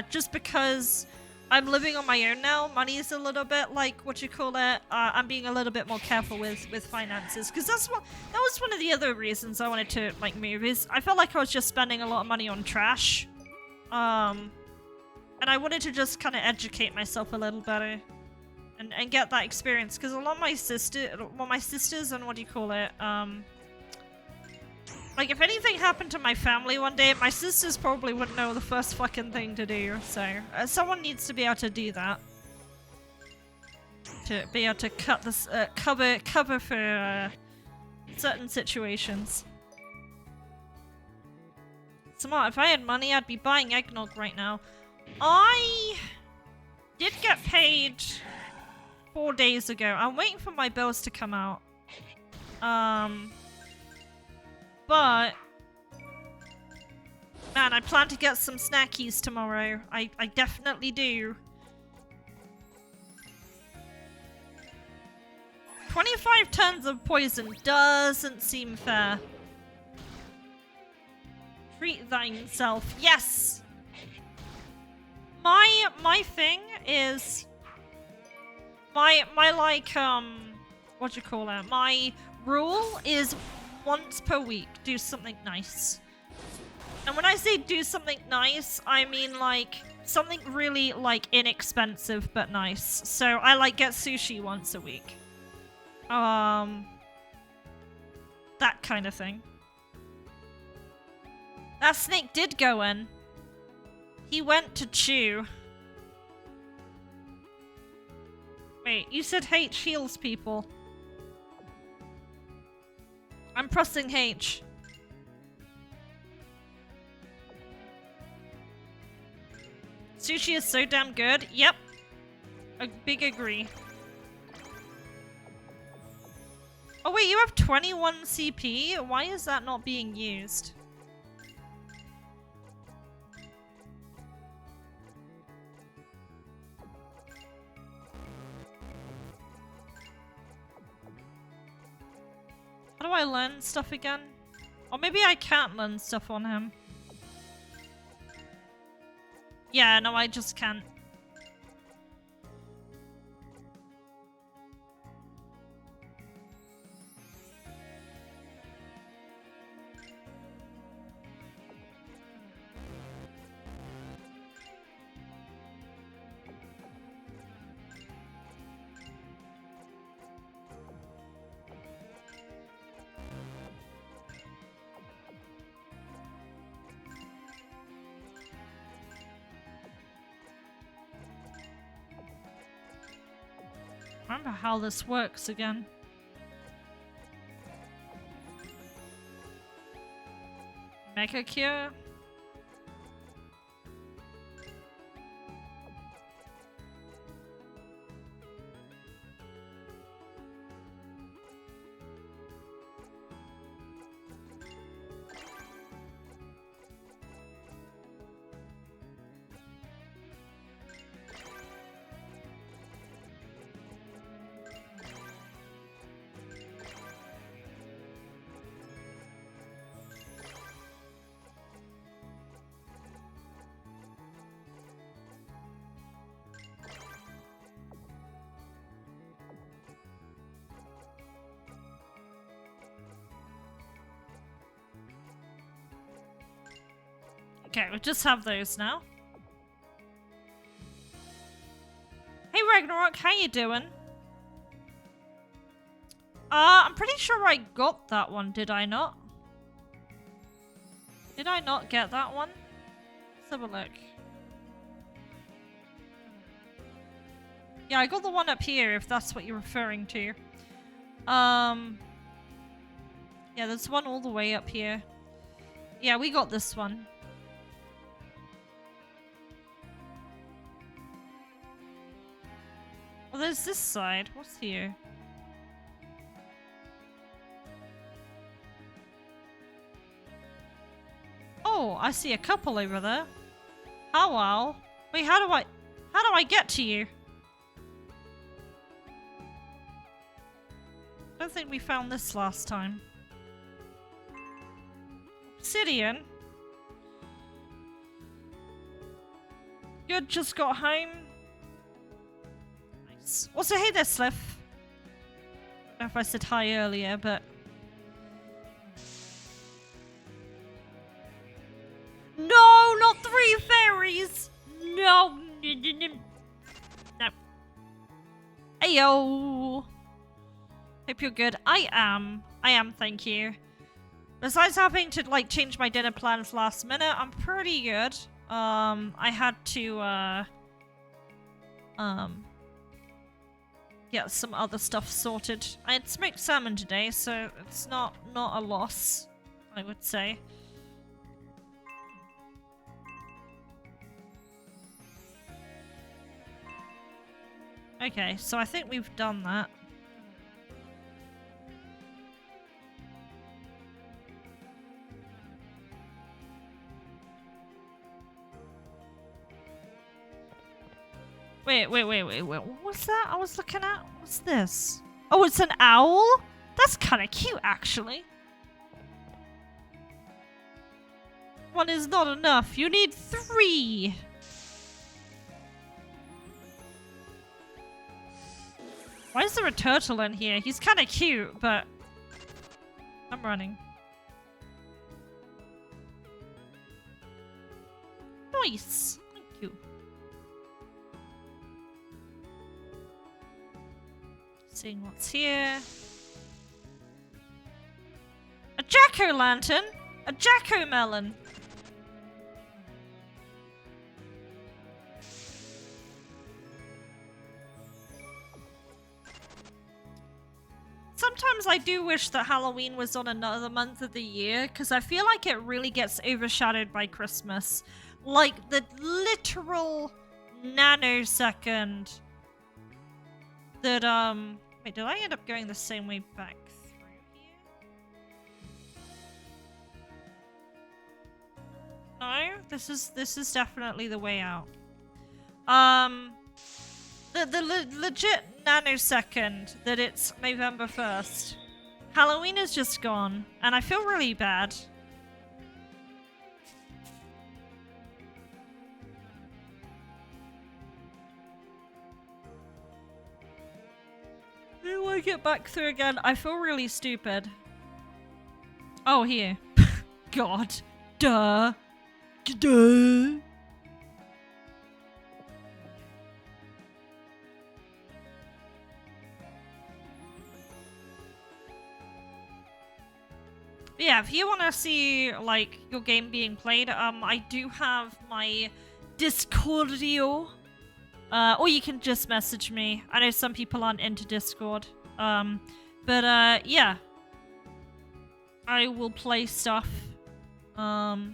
Just because I'm living on my own now. Money is a little bit like, what you call it, I'm being a little bit more careful with finances. Because that was one of the other reasons I wanted to like move, is I felt like I was just spending a lot of money on trash. And I wanted to just kind of educate myself a little better. And get that experience, because a lot of my sisters and what do you call it, like if anything happened to my family one day, my sisters probably wouldn't know the first fucking thing to do, so someone needs to be able to do that. to be able to cut this cover for certain situations. Smart. If I had money, I'd be buying eggnog right now. I did get paid 4 days ago. I'm waiting for my bills to come out. But man, I plan to get some snackies tomorrow. I definitely do. 25 tons of poison doesn't seem fair. Treat thyself. Yes! My thing is... My like, what do you call it? My rule is once per week, do something nice. And when I say do something nice, I mean like something really like inexpensive but nice. So I like get sushi once a week. That kind of thing. That snake did go in. He went to chew. Wait, you said H heals people. I'm pressing H. Sushi is so damn good. Yep. A big agree. Oh wait, you have 21 CP? Why is that not being used? How do I learn stuff again? Or maybe I can't learn stuff on him. Yeah, no, I just can't. Remember how this works again. Mega Cure. Okay, we'll just have those now. Hey Ragnarok, how you doing? I'm pretty sure I got that one, did I not? Did I not get that one? Let's have a look. Yeah, I got the one up here, if that's what you're referring to. Yeah, there's one all the way up here. Yeah, we got this one. Well, there's this side. What's here? Oh, I see a couple over there. Oh wow. Wait, how do I get to you? I don't think we found this last time. Obsidian. Good, just got home. Nice. Also, hey there, Sliff. I don't know if I said hi earlier, but... No, not 3 fairies! No! No. Ayo! Hope you're good. I am, thank you. Besides having to, like, change my dinner plans last minute, I'm pretty good. I had to, get some other stuff sorted. I had smoked salmon today, so it's not a loss, I would say. Okay, so I think we've done that. Wait, what was that I was looking at? What's this? Oh, it's an owl? That's kind of cute, actually. One is not enough. You need 3. Why is there a turtle in here? He's kind of cute, but... I'm running. Nice. Thank you. Seeing what's here. A jack-o'-lantern? A jack-o'-melon. Sometimes I do wish that Halloween was on another month of the year, because I feel like it really gets overshadowed by Christmas. Like, the literal nanosecond that, wait, did I end up going the same way back through here? No, this is definitely the way out. The legit nanosecond that it's November 1st. Halloween is just gone, and I feel really bad. Do I get back through again? I feel really stupid. Oh, here. God. Duh. Duh. Yeah, if you want to see, like, your game being played, I do have my Discordio. Or you can just message me. I know some people aren't into Discord. But yeah. I will play stuff. Now,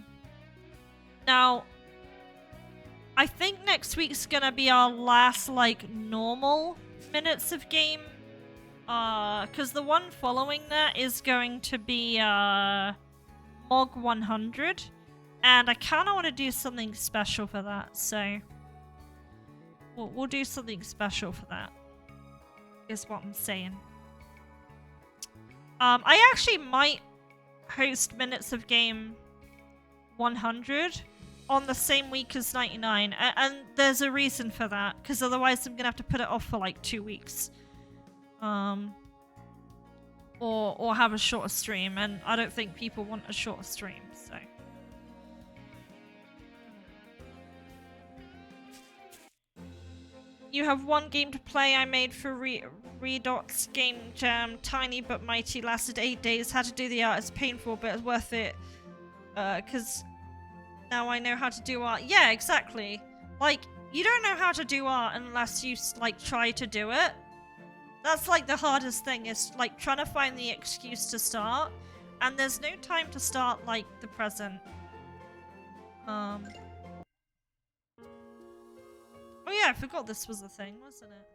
I think next week's gonna be our last, like, normal minutes of game. Because the one following that is going to be, Mog 100. And I kind of want to do something special for that, so... We'll do something special for that. Is what I'm saying. I actually might host Minutes of Game 100 on the same week as 99. And there's a reason for that, because otherwise I'm going to have to put it off for like 2 weeks. Or have a shorter stream, and I don't think people want a shorter stream, so. You have one game to play I made for Redot's Game Jam. Tiny but mighty, lasted 8 days. Had to do the art, it's painful but it's worth it. Cause now I know how to do art. Yeah, exactly. Like, you don't know how to do art unless you, like, try to do it. That's, like, the hardest thing, is, like, trying to find the excuse to start. And there's no time to start, like, the present. Oh yeah, I forgot this was a thing, wasn't it?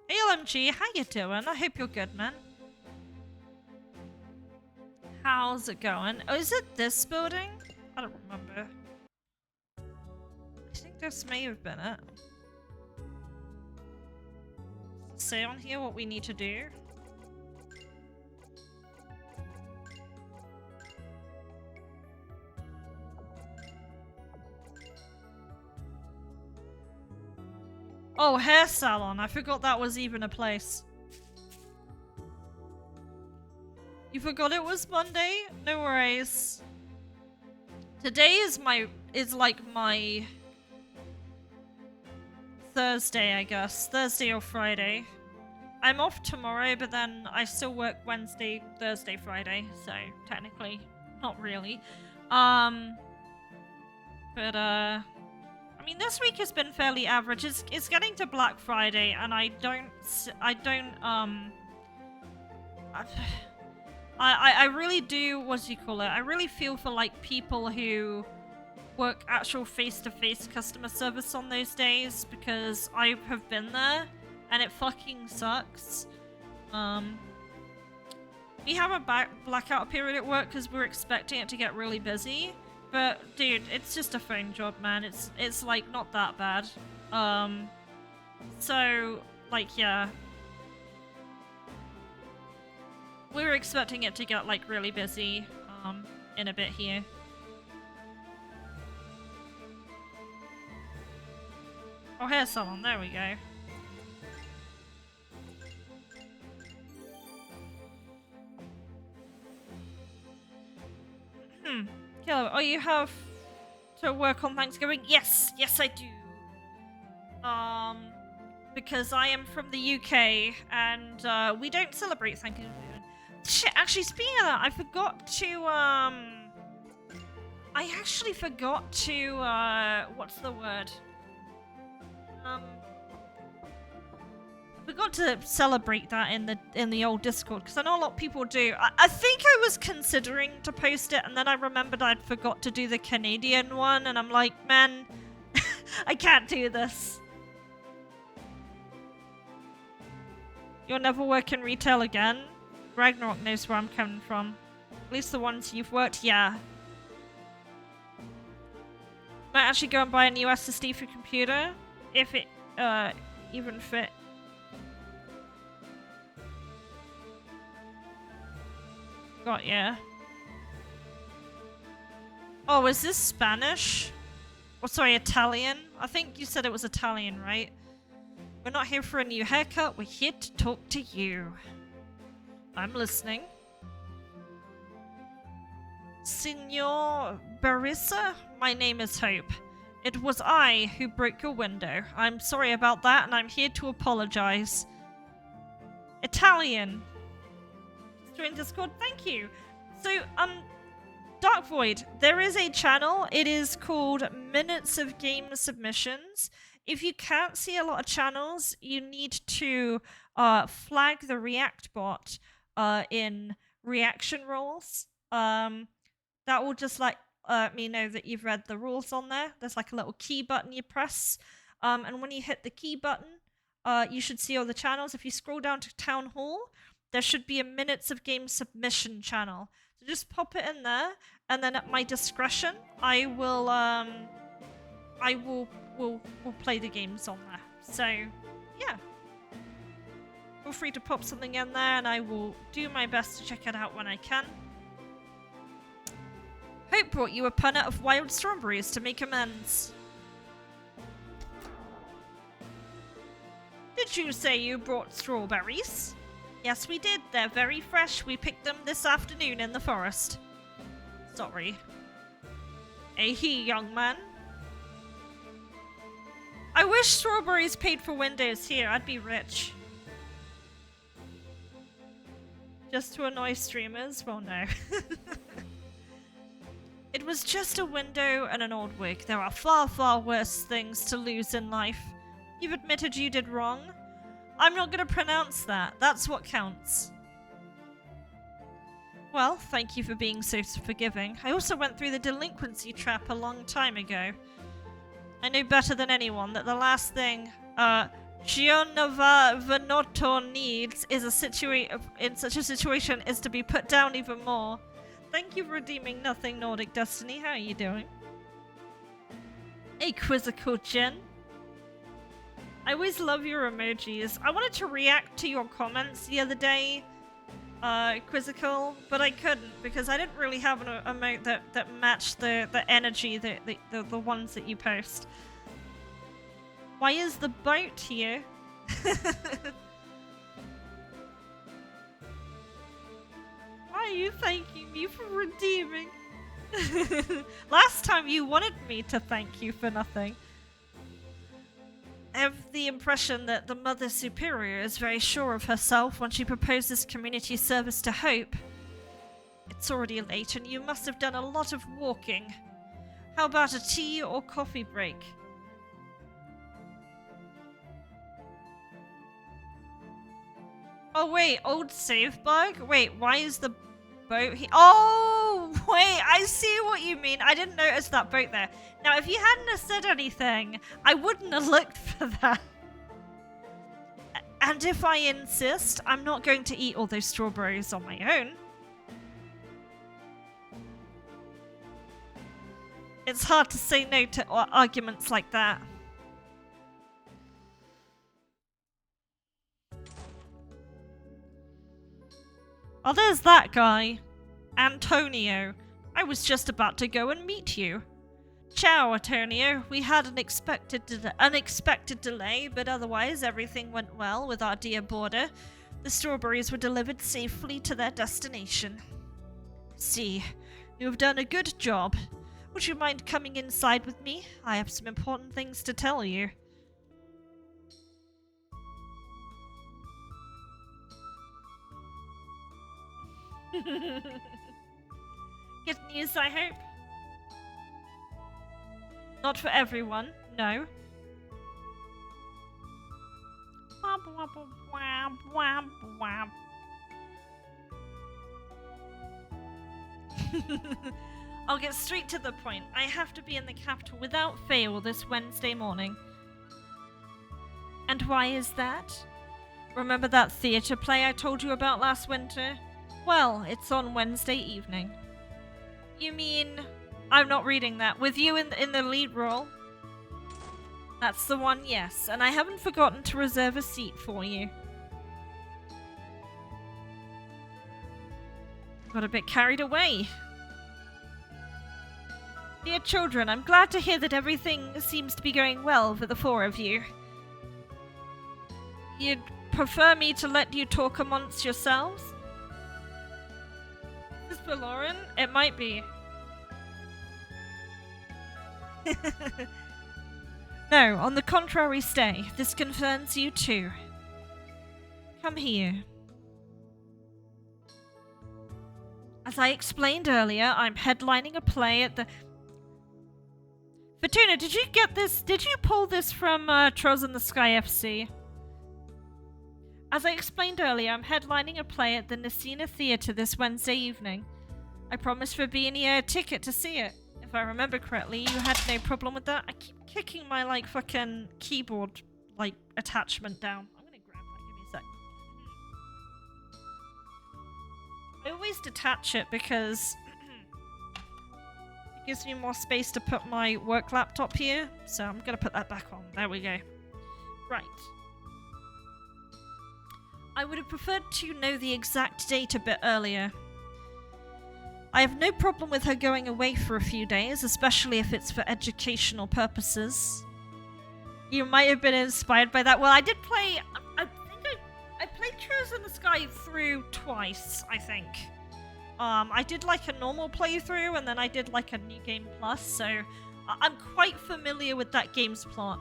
Hey LMG, how you doing? I hope you're good, man. How's it going? Oh, is it this building? I don't remember. I think this may have been it. Say on here what we need to do. Oh, hair salon. I forgot that was even a place. You forgot it was Monday? No worries. Today is like my Thursday, I guess. Thursday or Friday. I'm off tomorrow, but then I still work Wednesday, Thursday, Friday. So technically, not really. But I mean, this week has been fairly average. It's getting to Black Friday, and I really do, what do you call it? I really feel for like people who work actual face-to-face customer service on those days, because I have been there and it fucking sucks. We have a blackout period at work because we're expecting it to get really busy. But dude, it's just a phone job, man. It's like not that bad. So like yeah. We're expecting it to get like really busy in a bit here. Oh, hair salon, there we go. Killer, oh, you have to work on Thanksgiving? Yes, yes I do. Because I am from the UK and we don't celebrate Thanksgiving. Shit, actually speaking of that, I forgot to what's the word? Forgot to celebrate that in the old Discord, because I know a lot of people do. I think I was considering to post it, and then I remembered I'd forgot to do the Canadian one, and I'm like, man, I can't do this. You'll never work in retail again? Ragnarok knows where I'm coming from. At least the ones you've worked, yeah. Might actually go and buy a new SSD for computer, if it even fit. Got ya. Oh, is this Spanish? Oh, sorry, Italian? I think you said it was Italian, right? We're not here for a new haircut, we're here to talk to you. I'm listening. Signor Barissa? My name is Hope. It was I who broke your window. I'm sorry about that, and I'm here to apologize. Italian. Join Discord, thank you. So, Dark Void, there is a channel. It is called Minutes of Game Submissions. If you can't see a lot of channels, you need to flag the React bot in reaction roles. That will just let me know that you've read the rules on there. There's like a little key button you press. And when you hit the key button, you should see all the channels. If you scroll down to Town Hall, there should be a Minutes of Game Submission channel. So just pop it in there, and then at my discretion, I will will play the games on there. So, yeah. Feel free to pop something in there, and I will do my best to check it out when I can. Hope brought you a punnet of wild strawberries to make amends. Did you say you brought strawberries? Yes, we did. They're very fresh. We picked them this afternoon in the forest. Sorry. He, young man. I wish strawberries paid for windows here. I'd be rich. Just to annoy streamers? Well, no. It was just a window and an old wig. There are far, far worse things to lose in life. You've admitted you did wrong. I'm not going to pronounce that. That's what counts. Well, thank you for being so forgiving. I also went through the delinquency trap a long time ago. I know better than anyone that the last thing Gianova Venotto needs is in such a situation is to be put down even more. Thank you for redeeming Nothing Nordic Destiny. How are you doing? Hey, Quizzical Jen. I always love your emojis. I wanted to react to your comments the other day, Quizzical, but I couldn't because I didn't really have an emote that matched the energy, the ones that you post. Why is the boat here? Why are you thanking me for redeeming? Last time you wanted me to thank you for nothing. I have the impression that the Mother Superior is very sure of herself when she proposes community service to Hope. It's already late and you must have done a lot of walking. How about a tea or coffee break? Oh wait, old save bug? Wait, why is the boat here? Oh, wait, I see what you mean. I didn't notice that boat there. Now, if you hadn't have said anything, I wouldn't have looked for that. And if I insist, I'm not going to eat all those strawberries on my own. It's hard to say no to arguments like that. Oh, there's that guy. Antonio. I was just about to go and meet you. Ciao, Antonio. We had an unexpected delay, but otherwise everything went well with our dear boarder. The strawberries were delivered safely to their destination. See, you have done a good job. Would you mind coming inside with me? I have some important things to tell you. Good news, I hope. Not for everyone, no. I'll get straight to the point. I have to be in the capital without fail this Wednesday morning. And why is that? Remember that theatre play I told you about last winter? Well, it's on Wednesday evening. You mean... I'm not reading that. With you in the lead role? That's the one, yes. And I haven't forgotten to reserve a seat for you. Got a bit carried away. Dear children, I'm glad to hear that everything seems to be going well for the four of you. You'd prefer me to let you talk amongst yourselves? Is this for Lauren? It might be. No, on the contrary, stay. This concerns you too. Come here. As I explained earlier, I'm headlining a play at the... Fortuna, did you get this? Did you pull this from Trolls in the Sky FC? As I explained earlier, I'm headlining a play at the Nesina Theatre this Wednesday evening. I promised Fabini a ticket to see it. If I remember correctly, you had no problem with that. I keep kicking my, like, fucking keyboard, like, attachment down. I'm gonna grab that. Give me a sec. I always detach it because it gives me more space to put my work laptop here. So I'm gonna put that back on. There we go. Right. I would have preferred to know the exact date a bit earlier. I have no problem with her going away for a few days, especially if it's for educational purposes. You might have been inspired by that. Well, I did play... I think I played Trolls in the Sky through twice, I think. I did like a normal playthrough, and then I did like a New Game Plus, so I'm quite familiar with that game's plot.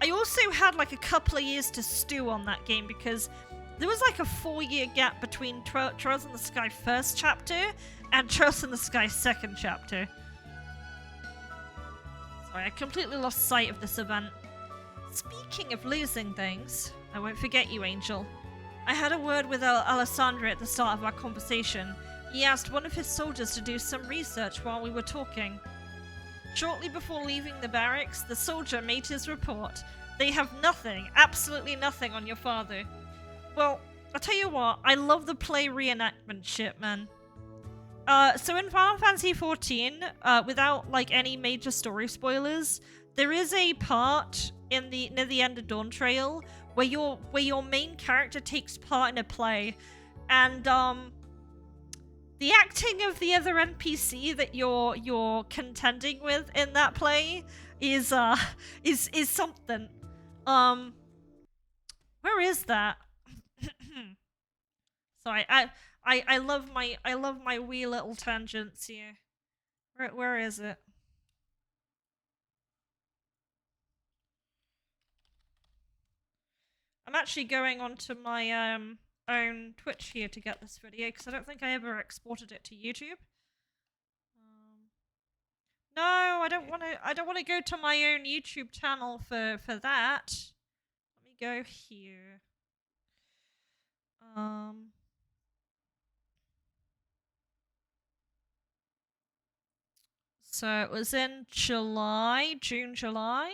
I also had like a couple of years to stew on that game, because there was like a 4-year gap between Trolls in the Sky first chapter and Trolls in the Sky second chapter. Sorry, I completely lost sight of this event. Speaking of losing things, I won't forget you, Angel. I had a word with Alessandro at the start of our conversation. He asked one of his soldiers to do some research while we were talking. Shortly before leaving the barracks, the soldier made his report. They have nothing, absolutely nothing on your father. Well, I'll tell you what, I love the play reenactment shit, man. So in Final Fantasy XIV, without like any major story spoilers, there is a part in near the end of Dawn Trail where your main character takes part in a play, and the acting of the other NPC that you're contending with in that play is something. Where is that? Sorry, I love my wee little tangents here. Where is it? I'm actually going onto my own Twitch here to get this video because I don't think I ever exported it to YouTube. No, I don't want to. I don't want to go to my own YouTube channel for that. Let me go here. So it was in July, June, July.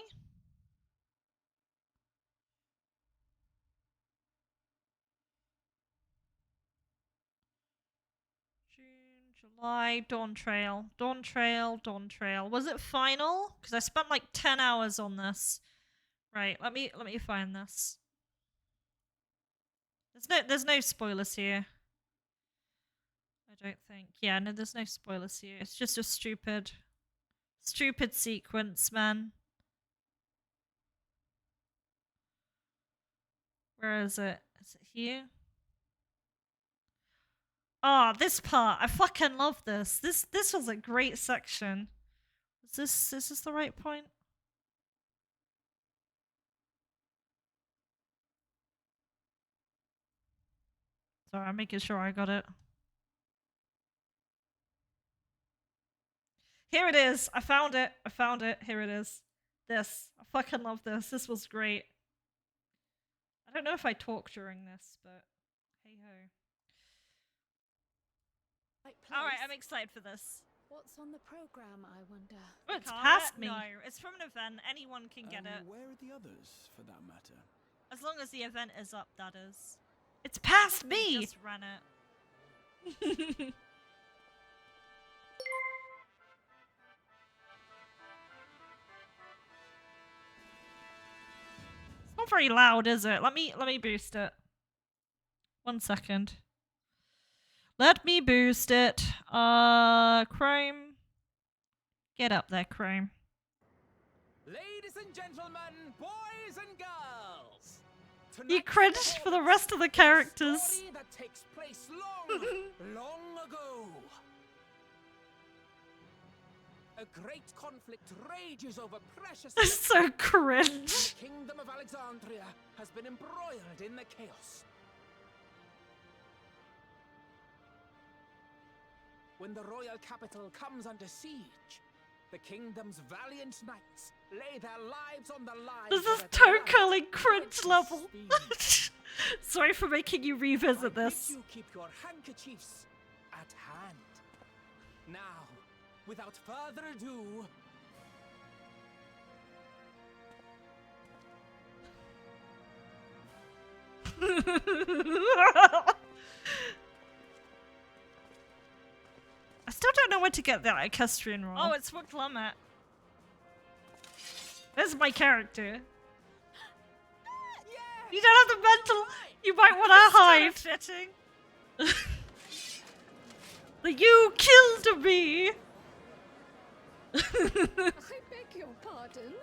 July, Dawn Trail. Dawn Trail, Dawn Trail. Was it final? Because I spent like 10 hours on this. Right, let me find this. There's no spoilers here. I don't think. Yeah, no, there's no spoilers here. It's just a stupid sequence, man. Where is it? Is it here? Oh, this part. I fucking love this. This was a great section. Is this the right point? Sorry, I'm making sure I got it. Here it is. I found it. I found it. Here it is. This. I fucking love this. This was great. I don't know if I talk during this, but hey ho. Alright, I'm excited for this. What's on the program, I wonder? Oh, it's past me. No, it's from an event. Anyone can get it. Where are the others, for that matter? As long as the event is up, that is. It's past me! I just ran it. It's not very loud, is it? Let me boost it. 1 second. Let me boost it. Chrome. Get up there, Chrome. Ladies and gentlemen, boys and girls. You cringed for the rest of the characters. Story that takes place long, long ago. A great conflict rages over precious. It's so cringe. The kingdom of Alexandria has been embroiled in the chaos. When the royal capital comes under siege, the kingdom's valiant knights lay their lives on the line. This is toe curling cringe level. Sorry for making you revisit this. You keep your handkerchiefs at hand. Now, without further ado, I still don't know where to get that equestrian roll. Oh, it's what Clummet. This is my character. You don't have the mental. You might want to hide. Fitting. You killed me. I beg your pardon?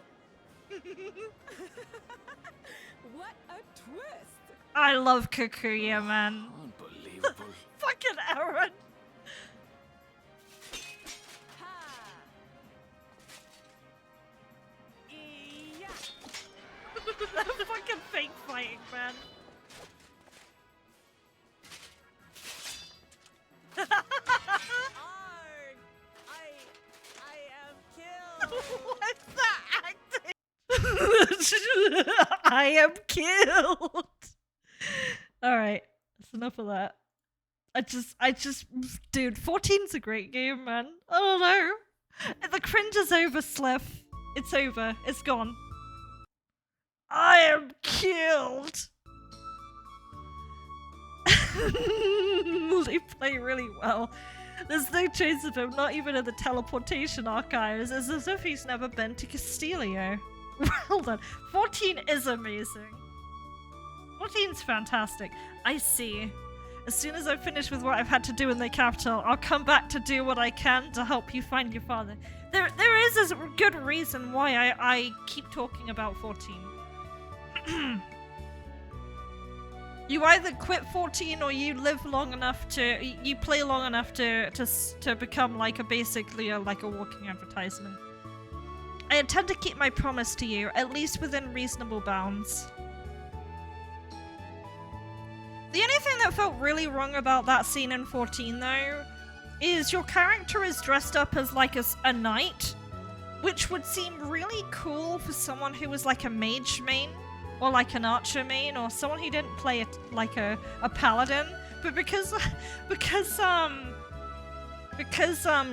What a twist! I love Kukuya, man. unbelievable. Fucking Aaron. That fucking fake fighting, man. I am killed. What's that acting? I am killed. Alright, that's enough of that. Dude, 14's a great game, man. I don't know. The cringe is over, Sliff. It's over. It's gone. I am killed. They play really well. There's no trace of him, not even in the teleportation archives. It's as if he's never been to Castilio. Well done. 14 is amazing. 14's fantastic. I see. As soon as I finish with what I've had to do in the capital, I'll come back to do what I can to help you find your father. There is a good reason why I keep talking about 14. You either quit 14 or you live long enough to you play long enough to become like basically a walking advertisement. I intend to keep my promise to you, at least within reasonable bounds. The only thing that felt really wrong about that scene in 14, though, is your character is dressed up as like a knight, which would seem really cool for someone who was like a mage main, or like an archer main, or someone who didn't play it like a paladin. But because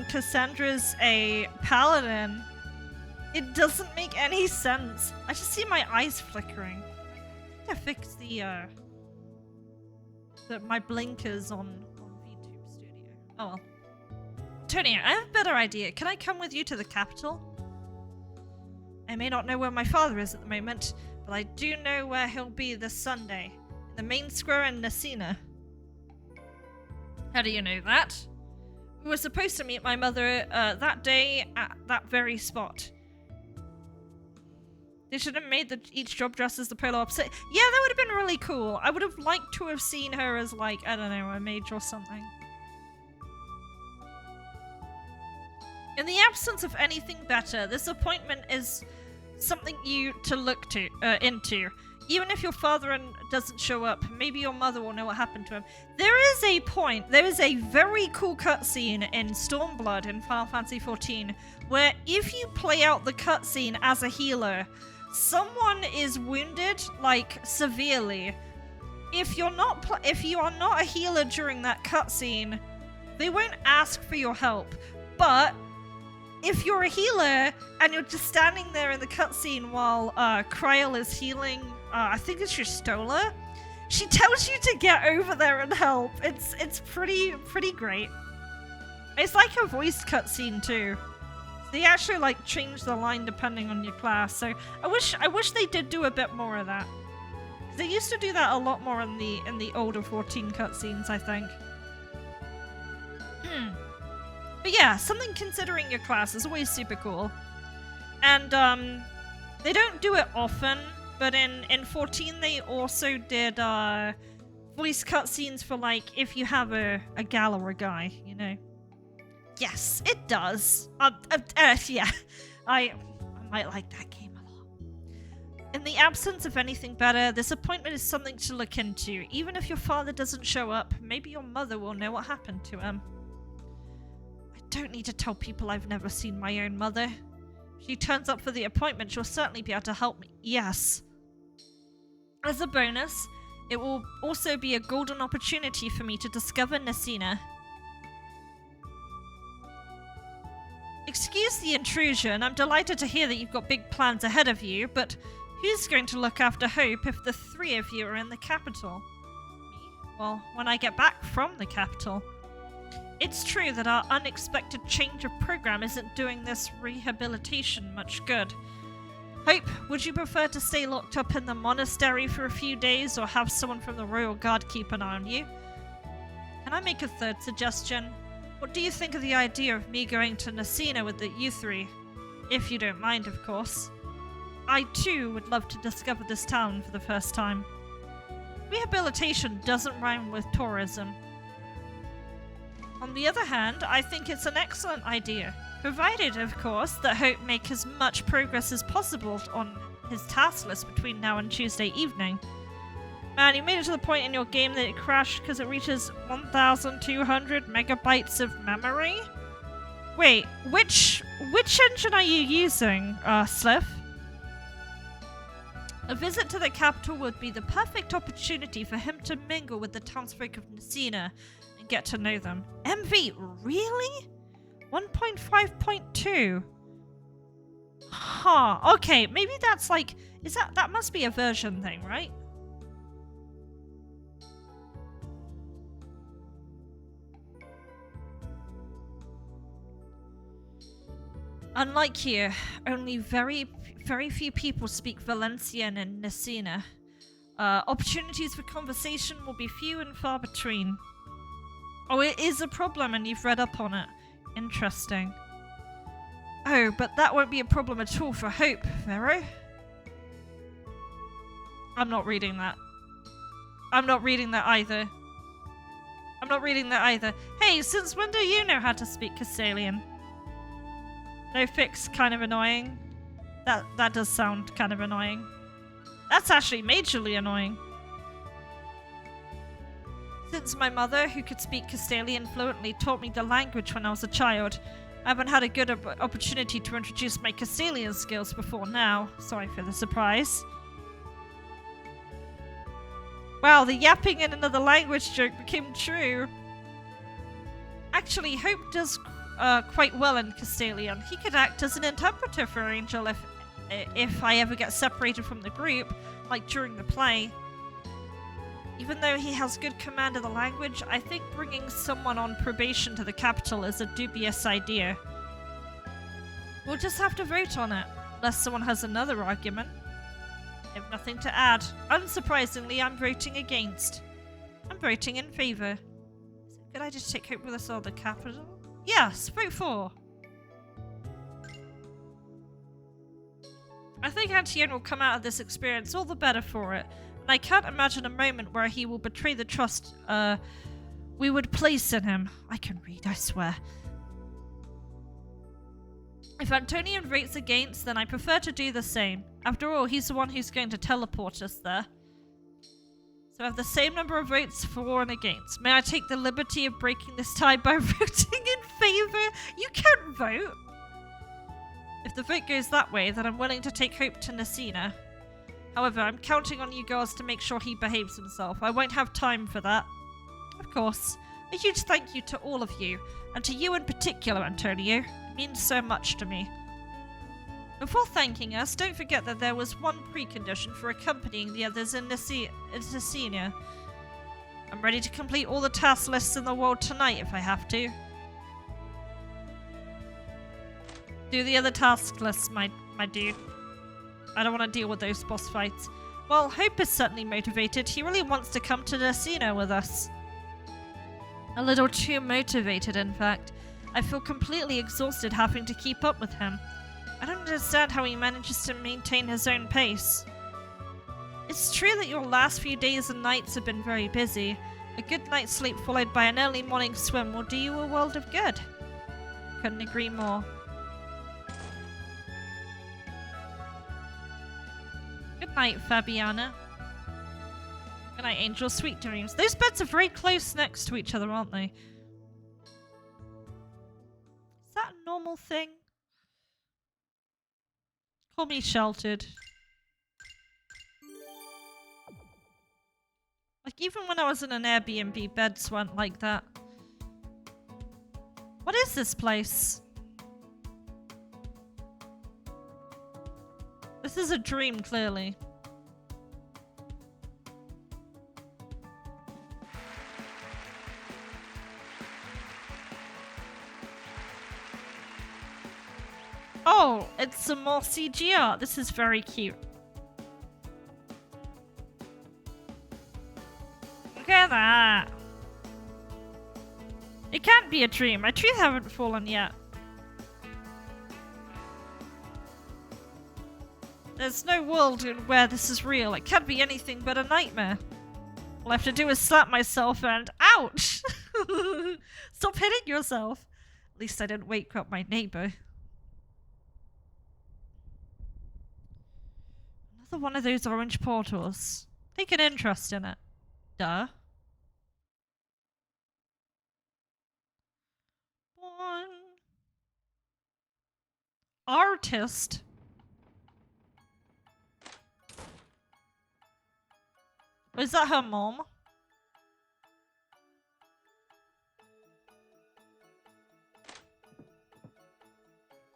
Cassandra's a paladin, it doesn't make any sense. I just see my eyes flickering. I need to fix my blinkers on VTube Studio. Oh well. Tony, I have a better idea. Can I come with you to the capital? I may not know where my father is at the moment, but I do know where he'll be this Sunday. In the main square in Nesina. How do you know that? We were supposed to meet my mother that day at that very spot. They should have made each job dress as the polar opposite. Yeah, that would have been really cool. I would have liked to have seen her as like, I don't know, a mage or something. In the absence of anything better, this appointment is something to look into. Even if your father doesn't show up, maybe your mother will know what happened to him. There is a very cool cutscene in Stormblood in Final Fantasy XIV, where if you play out the cutscene as a healer, someone is wounded, like, severely. If you are not a healer during that cutscene, they won't ask for your help. But if you're a healer and you're just standing there in the cutscene while Kryl is healing, I think it's Stola, she tells you to get over there and help. It's pretty great. It's like a voiced cutscene too. They actually like change the line depending on your class. So I wish they did do a bit more of that. They used to do that a lot more in the older 14 cutscenes, I think. But yeah, something considering your class is always super cool. And they don't do it often, but in 14 they also did voice cutscenes for like if you have a gal or a guy, you know. Yes, it does. Yeah, I might like that game a lot. In the absence of anything better, this appointment is something to look into. Even if your father doesn't show up, maybe your mother will know what happened to him. I don't need to tell people I've never seen my own mother. If she turns up for the appointment, she'll certainly be able to help me. Yes. As a bonus, it will also be a golden opportunity for me to discover Nesina. Excuse the intrusion, I'm delighted to hear that you've got big plans ahead of you, but who's going to look after Hope if the three of you are in the capital? Me? Well, when I get back from the capital. It's true that our unexpected change of program isn't doing this rehabilitation much good. Hope, would you prefer to stay locked up in the monastery for a few days or have someone from the Royal Guard keep an eye on you? Can I make a third suggestion? What do you think of the idea of me going to Nesina with you three? If you don't mind, of course. I too would love to discover this town for the first time. Rehabilitation doesn't rhyme with tourism. On the other hand, I think it's an excellent idea, provided, of course, that Hope make as much progress as possible on his task list between now and Tuesday evening. Man, you made it to the point in your game that it crashed because it reaches 1,200 megabytes of memory? Wait, which engine are you using, Sliff? A visit to the capital would be the perfect opportunity for him to mingle with the townsfolk of Nesina and get to know them. MV, really? 1.5.2? Huh, okay, maybe that's like, that must be a version thing, right? Unlike here, only very few people speak Valencian in Nesina. Opportunities for conversation will be few and far between. Oh, it is a problem and you've read up on it. Interesting. Oh, but that won't be a problem at all for Hope, Vero. I'm not reading that. I'm not reading that either. Hey, since when do you know how to speak Castalian? No fix, kind of annoying. That does sound kind of annoying. That's actually majorly annoying. Since my mother, who could speak Castilian fluently, taught me the language when I was a child, I haven't had a good opportunity to introduce my Castilian skills before now. Sorry for the surprise. Wow, the yapping in another language joke became true. Actually, Hope does quite well in Castilian. He could act as an interpreter for Angel if I ever get separated from the group, like during the play. Even though he has good command of the language, I think bringing someone on probation to the capital is a dubious idea. We'll just have to vote on it, unless someone has another argument. I have nothing to add. Unsurprisingly, I'm voting against. I'm voting in favour. Is it a good idea to take Hope with us to the capital? Yes, vote for. I think Antione will come out of this experience all the better for it. And I can't imagine a moment where he will betray the trust we would place in him. I can read, I swear. If Antonian votes against, then I prefer to do the same. After all, he's the one who's going to teleport us there. So I have the same number of votes for and against. May I take the liberty of breaking this tie by voting in favour? You can't vote! If the vote goes that way, then I'm willing to take Hope to Nesina. However, I'm counting on you girls to make sure he behaves himself. I won't have time for that. Of course. A huge thank you to all of you, and to you in particular, Antonio. It means so much to me. Before thanking us, don't forget that there was one precondition for accompanying the others in Nesina. I'm ready to complete all the task lists in the world tonight if I have to. Do the other task lists, my dude. I don't want to deal with those boss fights. Well, Hope is certainly motivated. He really wants to come to Nesina with us. A little too motivated, in fact. I feel completely exhausted having to keep up with him. I don't understand how he manages to maintain his own pace. It's true that your last few days and nights have been very busy. A good night's sleep followed by an early morning swim will do you a world of good. Couldn't agree more. Good night, Fabiana. Good night, Angel. Sweet dreams. Those beds are very close next to each other, aren't they? Is that a normal thing? Call me sheltered. Like, even when I was in an Airbnb, beds weren't like that. What is this place? This is a dream, clearly. Oh, it's some more CG art. This is very cute. Look at that. It can't be a dream. My trees haven't fallen yet. There's no world in where this is real. It can't be anything but a nightmare. All I have to do is slap myself and... Ouch! Stop hitting yourself. At least I didn't wake up my neighbor. Another one of those orange portals. Take an interest in it. Duh. One. Artist? Was that her mom?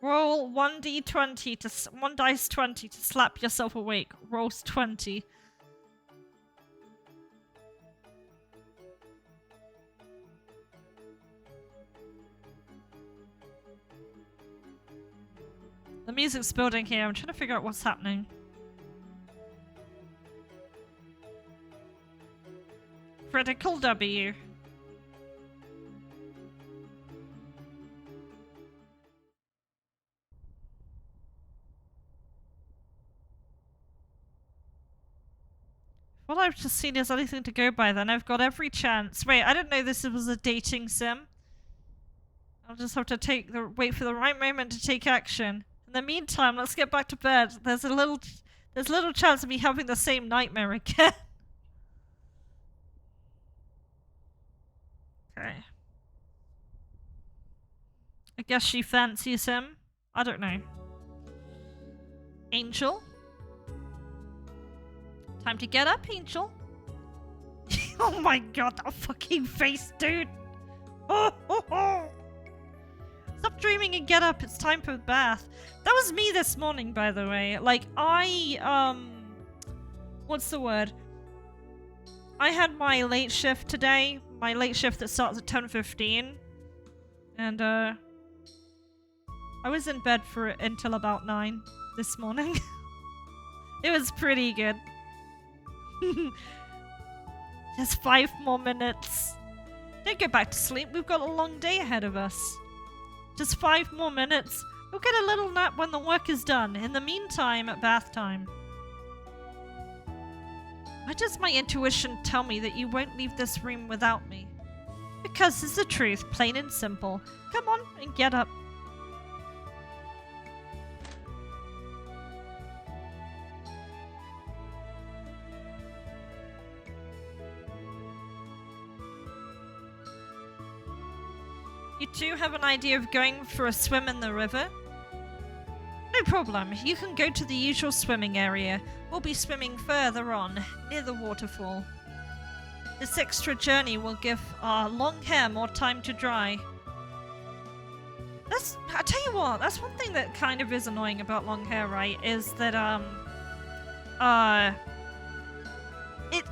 Roll 1d20 to 1 dice 20 to slap yourself awake. Rolls 20. The music's building here. I'm trying to figure out what's happening. Critical W. What I've just seen is anything to go by, then I've got every chance. Wait, I didn't know this was a dating sim. I'll just have to wait for the right moment to take action. In the meantime, let's get back to bed. There's little chance of me having the same nightmare again. Okay. I guess she fancies him. I don't know. Angel? Time to get up, Angel. Oh my god, that fucking face, dude. Oh, oh, oh. Stop dreaming and get up. It's time for a bath. That was me this morning, by the way. Like, what's the word? I had my late shift today. My late shift that starts at 10:15. And, I was in bed for until about 9 this morning. It was pretty good. Just 5 more minutes. Don't go back to sleep. We've got a long day ahead of us. Just 5 more minutes. We'll get a little nap when the work is done. In the meantime, bath time. Why does my intuition tell me that you won't leave this room without me? Because it's the truth, plain and simple. Come on and get up. You two have an idea of going for a swim in the river? No problem. You can go to the usual swimming area. We'll be swimming further on, near the waterfall. This extra journey will give our long hair more time to dry. I tell you what, that's one thing that kind of is annoying about long hair, right? Is that,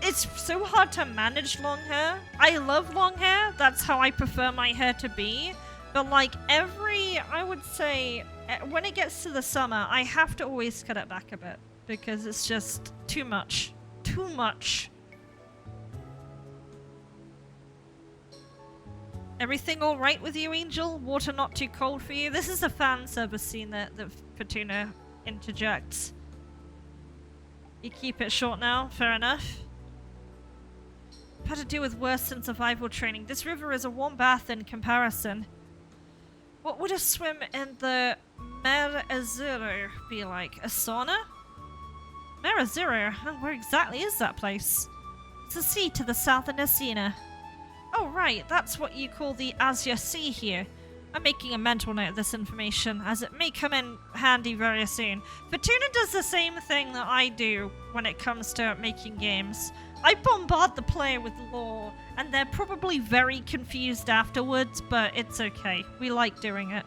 it's so hard to manage long hair. I love long hair. That's how I prefer my hair to be. But like I would say, when it gets to the summer, I have to always cut it back a bit. Because it's just too much. Too much. Everything alright with you, Angel? Water not too cold for you? This is a fan service scene that Fortuna interjects. You keep it short now, fair enough. I've had to deal with worse than survival training. This river is a warm bath in comparison. What would a swim in the Mare Azzurro be like? A sauna? Mare Azzurro? Where exactly is that place? It's a sea to the south of Nessina. Oh right, that's what you call the Azure Sea here. I'm making a mental note of this information, as it may come in handy very soon. Fortuna does the same thing that I do when it comes to making games. I bombard the player with lore, and they're probably very confused afterwards, but it's okay. We like doing it.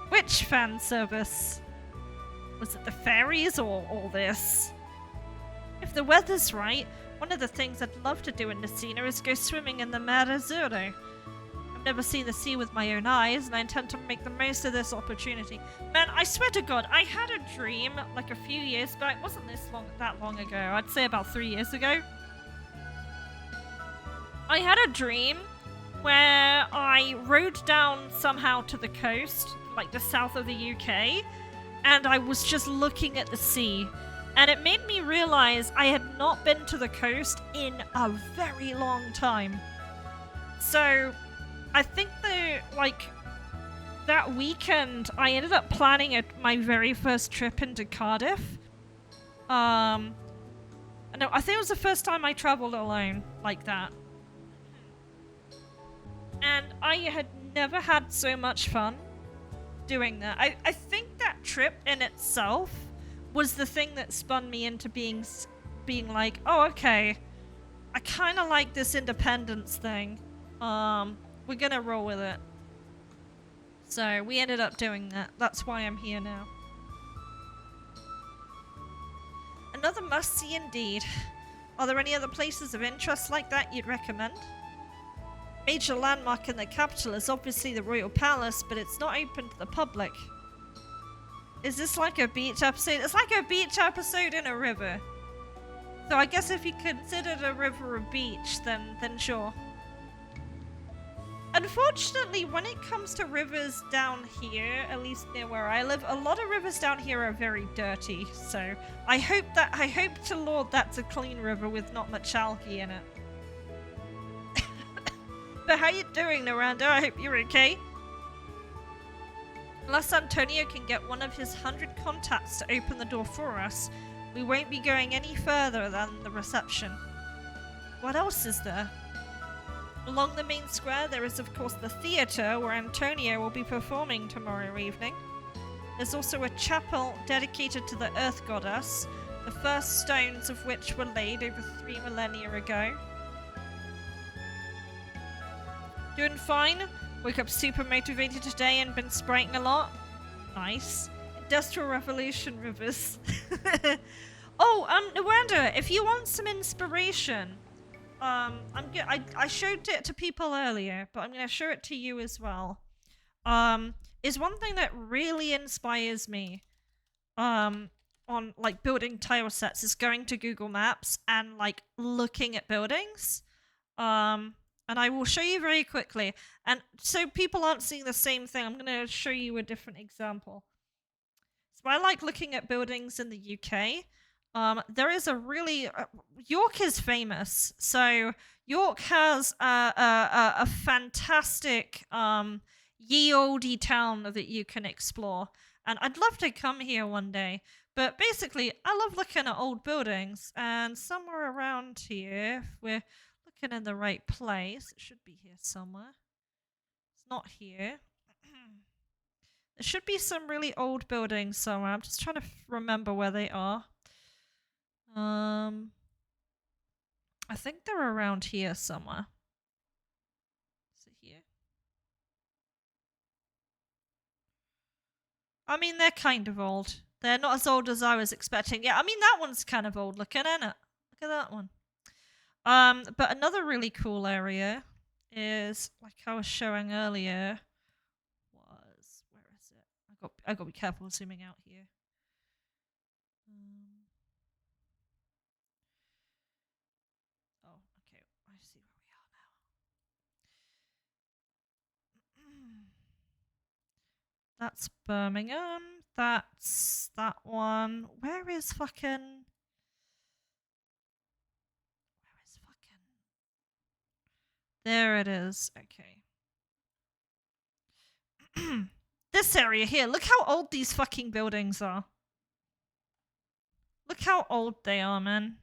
Which fan service? Was it the fairies or all this? If the weather's right, one of the things I'd love to do in Nessina is go swimming in the Mare Azzurro. I've never seen the sea with my own eyes, and I intend to make the most of this opportunity. Man, I swear to God, I had a dream like a few years back. It wasn't that long ago. I'd say about 3 years ago. I had a dream where I rode down somehow to the coast, like the south of the UK, and I was just looking at the sea. And it made me realize I had not been to the coast in a very long time. So I think that weekend I ended up planning my very first trip into Cardiff. No, I think it was the first time I traveled alone like that. And I had never had so much fun doing that. I think that trip in itself was the thing that spun me into being like, oh, okay, I kind of like this independence thing. We're gonna roll with it. So we ended up doing that. That's why I'm here now. Another must-see indeed. Are there any other places of interest like that you'd recommend? Major landmark in the capital is obviously the Royal Palace, but it's not open to the public. Is this like a beach episode? It's like a beach episode in a river. So I guess if you consider the river a beach, then sure. Unfortunately, when it comes to rivers down here, at least near where I live, a lot of rivers down here are very dirty. So I hope to Lord that's a clean river with not much algae in it. But how you doing, Naranda? I hope you're okay. Unless Antonio can get one of his 100 contacts to open the door for us, we won't be going any further than the reception. What else is there? Along the main square, there is of course the theatre where Antonio will be performing tomorrow evening. There's also a chapel dedicated to the Earth Goddess, the first stones of which were laid over 3 millennia ago. Doing fine. Woke up super motivated today and been spriting a lot. Nice. Industrial Revolution Rivers. Oh, Nwanda, if you want some inspiration, I showed it to people earlier, but I'm gonna show it to you as well. Is one thing that really inspires me, on like building tile sets is going to Google Maps and like looking at buildings. And I will show you very quickly. And so people aren't seeing the same thing, I'm gonna show you a different example. So I like looking at buildings in the UK. There is a really York is famous. So York has a fantastic ye olde town that you can explore, and I'd love to come here one day. But basically, I love looking at old buildings, and somewhere around here, if we're looking in the right place, it should be here somewhere. It's not here. There should be some really old buildings somewhere. I'm just trying to remember where they are. I think they're around here somewhere. Is it here? I mean, they're kind of old. They're not as old as I was expecting. Yeah, I mean, that one's kind of old looking, isn't it? Look at that one. But another really cool area is, like I was showing earlier, where is it? I got to be careful zooming out here. Oh, okay, I see where we are now. That's Birmingham. That's that one. Where is fucking... There it is. Okay. This area here. Look how old these fucking buildings are. Look how old they are, man.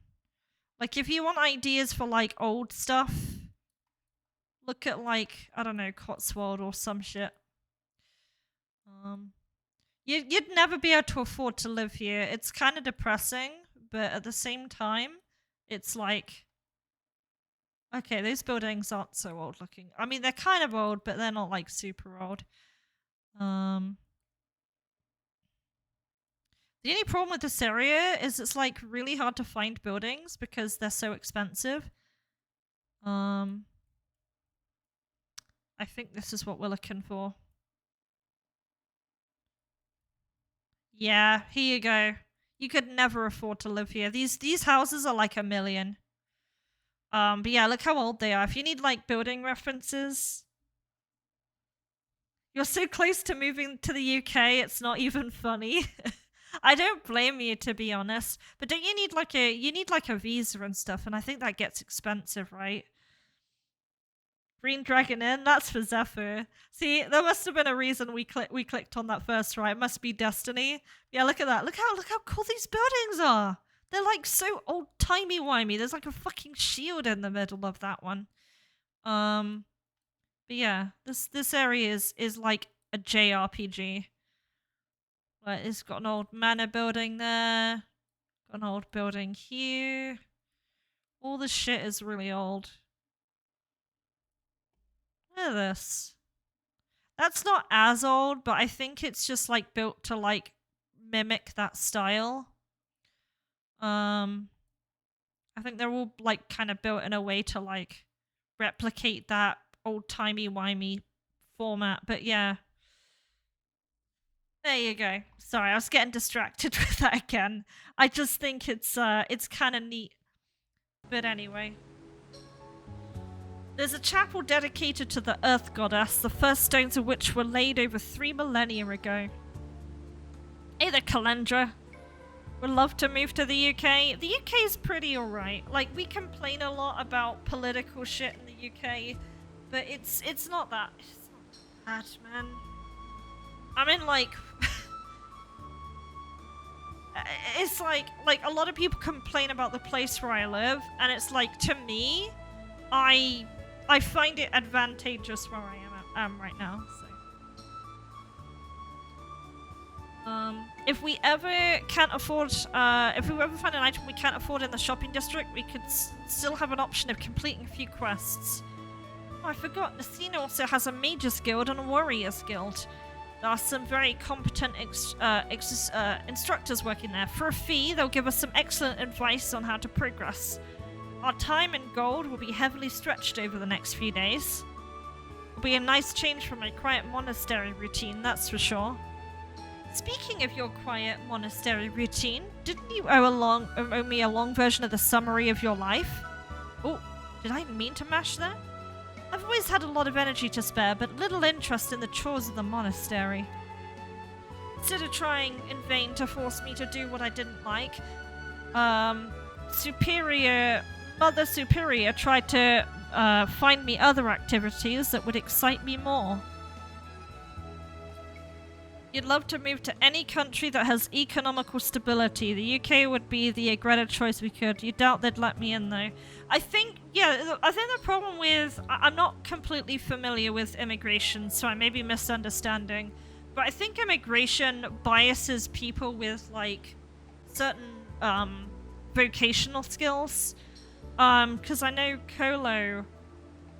Like, if you want ideas for, like, old stuff, look at, like, I don't know, Cotswold or some shit. You'd never be able to afford to live here. It's kind of depressing, but at the same time, it's like... Okay, those buildings aren't so old looking. I mean, they're kind of old, but they're not, like, super old. The only problem with this area is it's, like, really hard to find buildings because they're so expensive. I think this is what we're looking for. Yeah, here you go. You could never afford to live here. These houses are like $1 million. But yeah, look how old they are. If you need, like, building references... You're so close to moving to the UK, it's not even funny. I don't blame you, to be honest. But don't you need, like, a visa and stuff, and I think that gets expensive, right? Green Dragon Inn, that's for Zephyr. See, there must have been a reason we clicked on that first, right? It must be destiny. Yeah, look at that. Look how cool these buildings are. They're like so old timey-wimey. There's like a fucking shield in the middle of that one. But yeah, this area is like a JRPG. Like, it's got an old manor building there. Got an old building here. All the shit is really old. Look at this. That's not as old, but I think it's just like built to like mimic that style. I think they're all like kind of built in a way to like replicate that old timey-wimey format, but yeah. There you go. Sorry, I was getting distracted with that again. I just think it's kind of neat. But anyway. There's a chapel dedicated to the Earth Goddess, the first stones of which were laid over 3 millennia ago. Hey there, Kalendra. Would love to move to the UK. The UK is pretty alright. Like, we complain a lot about political shit in the UK, but it's not that. It's not bad, man. I mean, like... it's like a lot of people complain about the place where I live, and it's like, to me, I I find it advantageous where I am right now. So. If we ever can't afford, if we ever find an item we can't afford in the shopping district, we could still have an option of completing a few quests. Oh, I forgot, Nasina also has a Mage's Guild and a Warrior's Guild. There are some very competent instructors working there. For a fee, they'll give us some excellent advice on how to progress. Our time and gold will be heavily stretched over the next few days. It'll be a nice change from my quiet monastery routine, that's for sure. Speaking of your quiet monastery routine, didn't you owe me a long version of the summary of your life? Oh, did I mean to mash that? I've always had a lot of energy to spare, but little interest in the chores of the monastery. Instead of trying in vain to force me to do what I didn't like, Mother Superior tried to find me other activities that would excite me more. You'd love to move to any country that has economical stability. The UK would be the greater choice we could. You doubt they'd let me in, though. I think the problem with... I'm not completely familiar with immigration, so I may be misunderstanding. But I think immigration biases people with, like, certain vocational skills. Because I know Kolo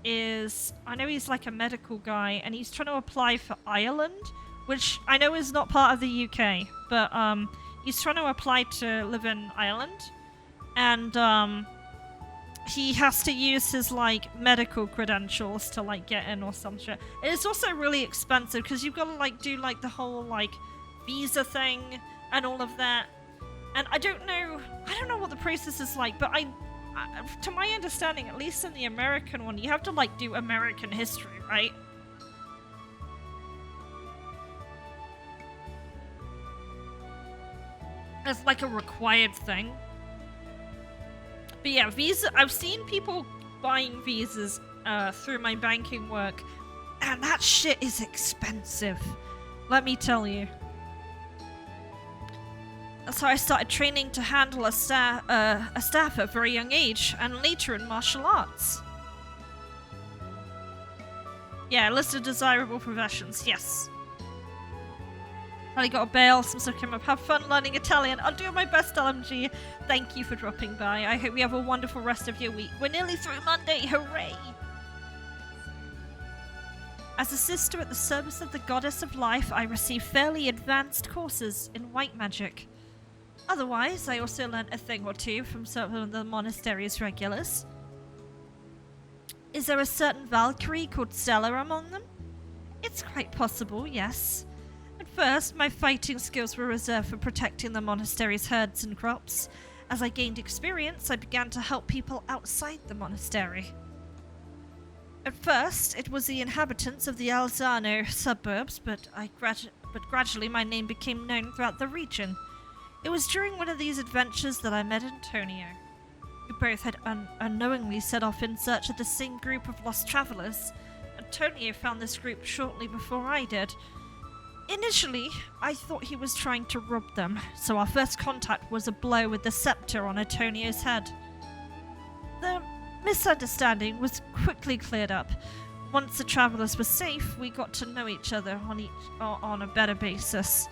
is... I know he's, like, a medical guy, and he's trying to apply for Ireland, which I know is not part of the UK, but he's trying to apply to live in Ireland, and he has to use his like medical credentials to like get in or some shit. It's also really expensive because you've got to like do like the whole like visa thing and all of that. And I don't know what the process is like, but I to my understanding, at least in the American one, you have to like do American history, right? As like a required thing. But yeah, I've seen people buying visas through my banking work, and that shit is expensive. Let me tell you. That's how I started training to handle a staff at a very young age, and later in martial arts. Yeah, list of desirable professions, yes. I got a bail, some stuff came up. Have fun learning Italian. I'll do my best, LMG. Thank you for dropping by. I hope you have a wonderful rest of your week. We're nearly through Monday. Hooray! As a sister at the service of the goddess of life, I receive fairly advanced courses in white magic. Otherwise, I also learnt a thing or two from some of the monastery's regulars. Is there a certain Valkyrie called Stella among them? It's quite possible, yes. At first, my fighting skills were reserved for protecting the monastery's herds and crops. As I gained experience, I began to help people outside the monastery. At first, it was the inhabitants of the Alzano suburbs, but gradually my name became known throughout the region. It was during one of these adventures that I met Antonio. We both had unknowingly set off in search of the same group of lost travelers. Antonio found this group shortly before I did. Initially, I thought he was trying to rob them, so our first contact was a blow with the scepter on Antonio's head. The misunderstanding was quickly cleared up. Once the travelers were safe, we got to know each other on a better basis.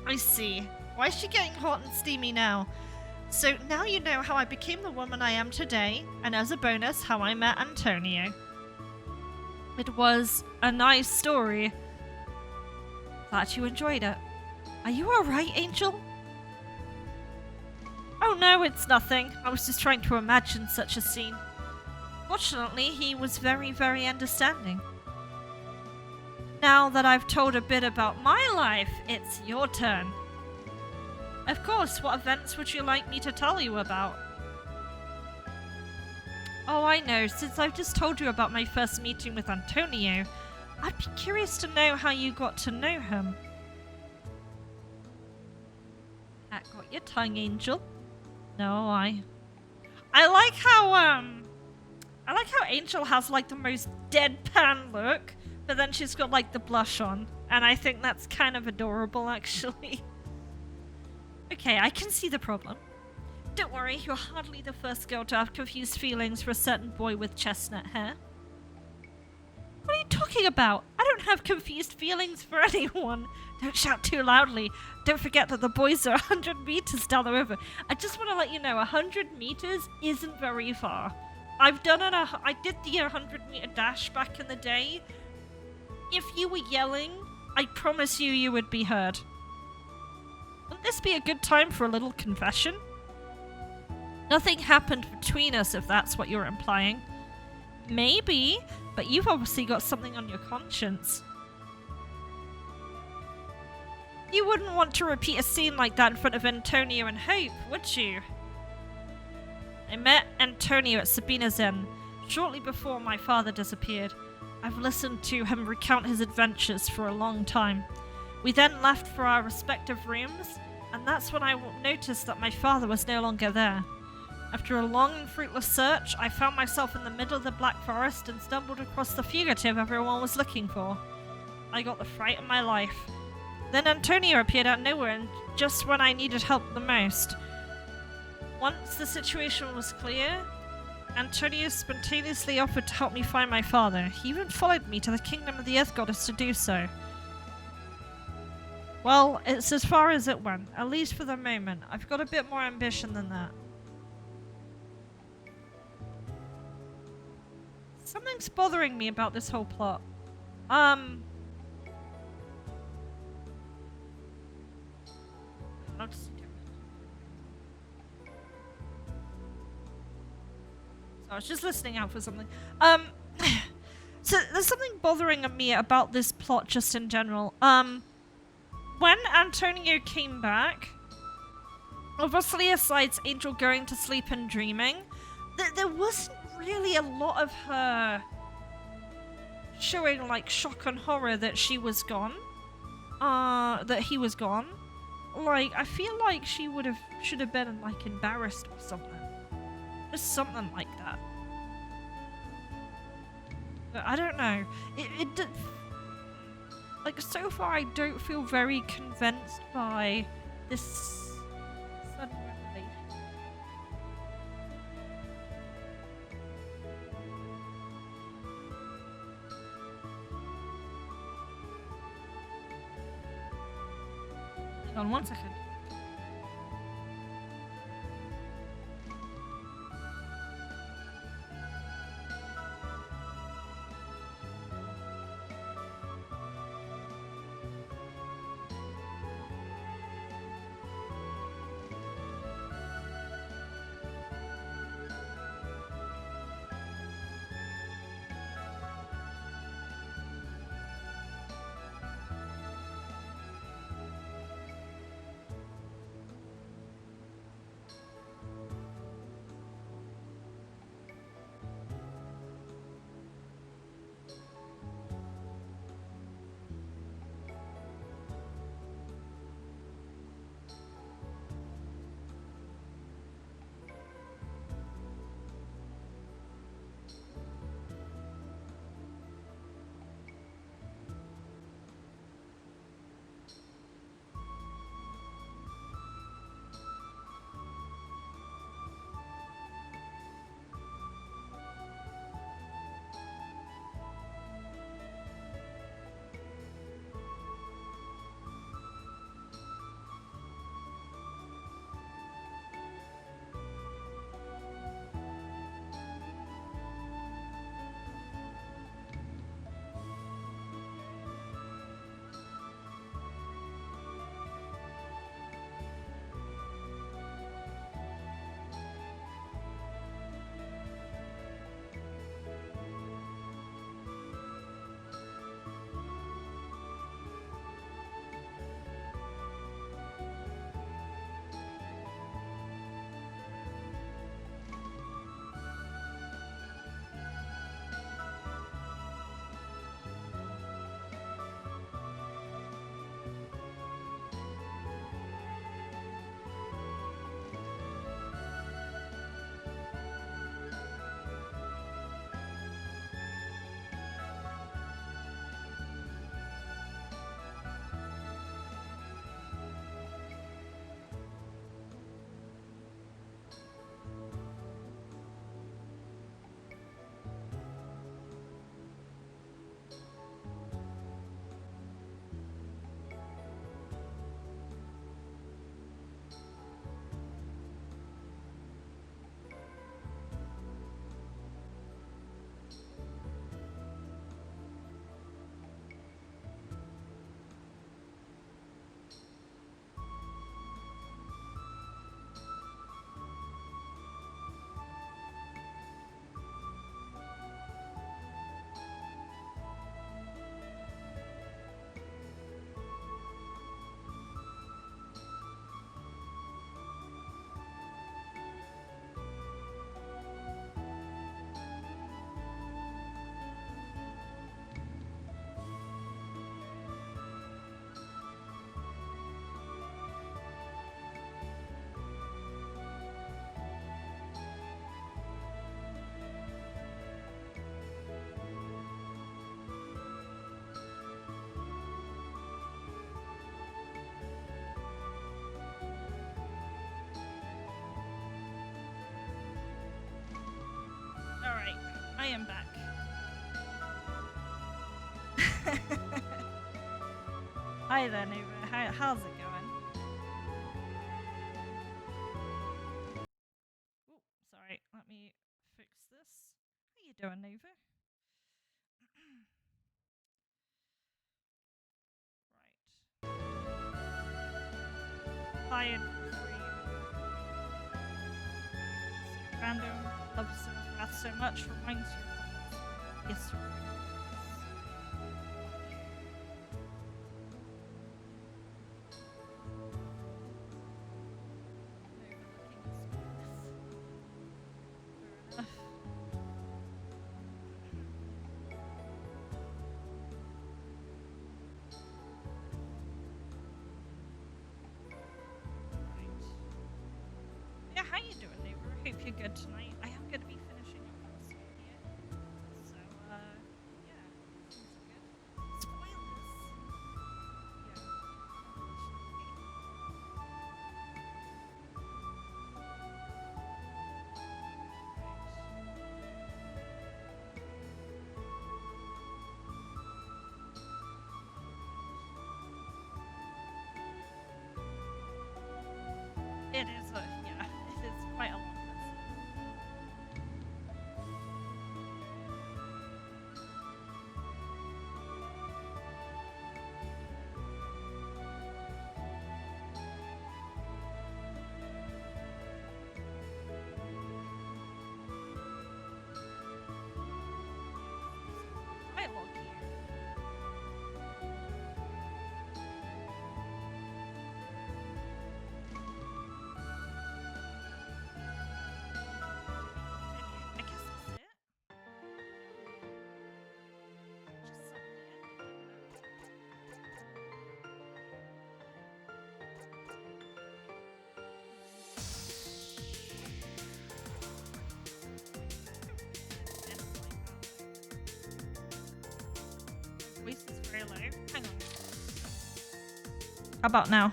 I see. Why is she getting hot and steamy now? So now you know how I became the woman I am today, and as a bonus, how I met Antonio. It was a nice story. Glad you enjoyed it. Are you alright, Angel? Oh no, it's nothing. I was just trying to imagine such a scene. Fortunately, he was very, very understanding. Now that I've told a bit about my life, it's your turn. Of course, what events would you like me to tell you about? Oh, I know. Since I've just told you about my first meeting with Antonio, I'd be curious to know how you got to know him. That got your tongue, Angel. No, I like how Angel has like the most deadpan look, but then she's got like the blush on, and I think that's kind of adorable, actually. Okay, I can see the problem. Don't worry, you're hardly the first girl to have confused feelings for a certain boy with chestnut hair. What are you talking about? I don't have confused feelings for anyone. Don't shout too loudly. Don't forget that the boys are 100 meters down the river. I just want to let you know, 100 meters isn't very far. I did the 100-meter dash back in the day. If you were yelling, I promise you would be heard. Wouldn't this be a good time for a little confession? Nothing happened between us, if that's what you're implying. Maybe, but you've obviously got something on your conscience. You wouldn't want to repeat a scene like that in front of Antonio and Hope, would you? I met Antonio at Sabina's Inn, shortly before my father disappeared. I've listened to him recount his adventures for a long time. We then left for our respective rooms, and that's when I noticed that my father was no longer there. After a long and fruitless search, I found myself in the middle of the Black Forest and stumbled across the fugitive everyone was looking for. I got the fright of my life. Then Antonio appeared out of nowhere, and just when I needed help the most. Once the situation was clear, Antonio spontaneously offered to help me find my father. He even followed me to the kingdom of the Earth Goddess to do so. Well, it's as far as it went, at least for the moment. I've got a bit more ambition than that. Something's bothering me about this whole plot. I'll just do it. So I was just listening out for something. So there's something bothering me about this plot just in general. When Antonio came back, obviously aside Angel going to sleep and dreaming, there wasn't really a lot of her showing like shock and horror that she was gone. That he was gone. Like, I feel like she should have been like embarrassed or something. Just something like that. But I don't know. Like, so far I don't feel very convinced by this sudden revelation. Hang on 1 second. Hi there, neighbor. How's it going? Ooh, sorry. Let me fix this. How you doing, neighbor? Right. Hi and free. So random loves the wrath so much reminds you of yes, sir. Yeah, how you doing, neighbor? Hope you're good tonight. I am going to be finishing up this one here. So, yeah, things are good. Spoilers! Yeah, it is yeah, it is quite a long list. Dialogue here. I guess that's it. Just suddenly ended like that. Voice is very low. Hang on. How about now?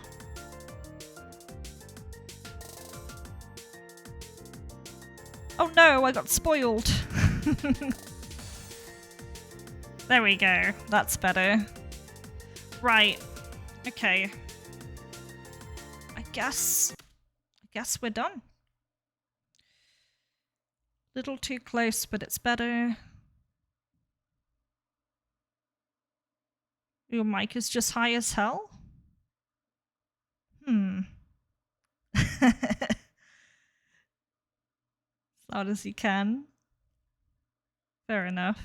Oh no, I got spoiled. There we go. That's better. Right. Okay. I guess we're done. Little too close, but it's better. Your mic is just high as hell? As loud as you can. Fair enough.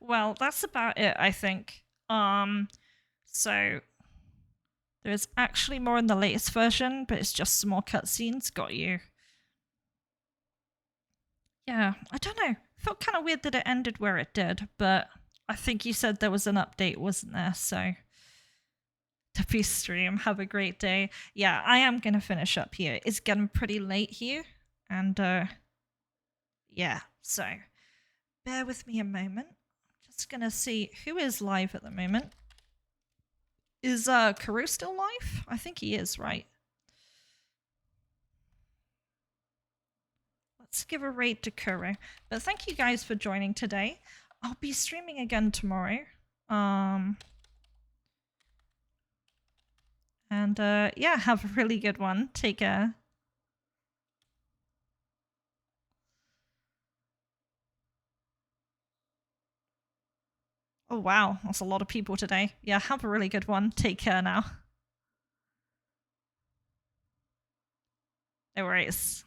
Well, that's about it, I think. So there's actually more in the latest version, but it's just some more cutscenes. Got you. Yeah, I don't know. Felt kind of weird that it ended where it did, but I think you said there was an update, wasn't there? So, to peace stream. Have a great day. Yeah, I am gonna finish up here. It's getting pretty late here, and yeah. So, bear with me a moment. Just gonna see who is live at the moment. Is Karu still live? I think he is, right? Let's give a raid to Kuro. But thank you guys for joining today. I'll be streaming again tomorrow. And yeah, have a really good one. Take care. Oh wow, that's a lot of people today. Yeah, have a really good one. Take care now. No worries.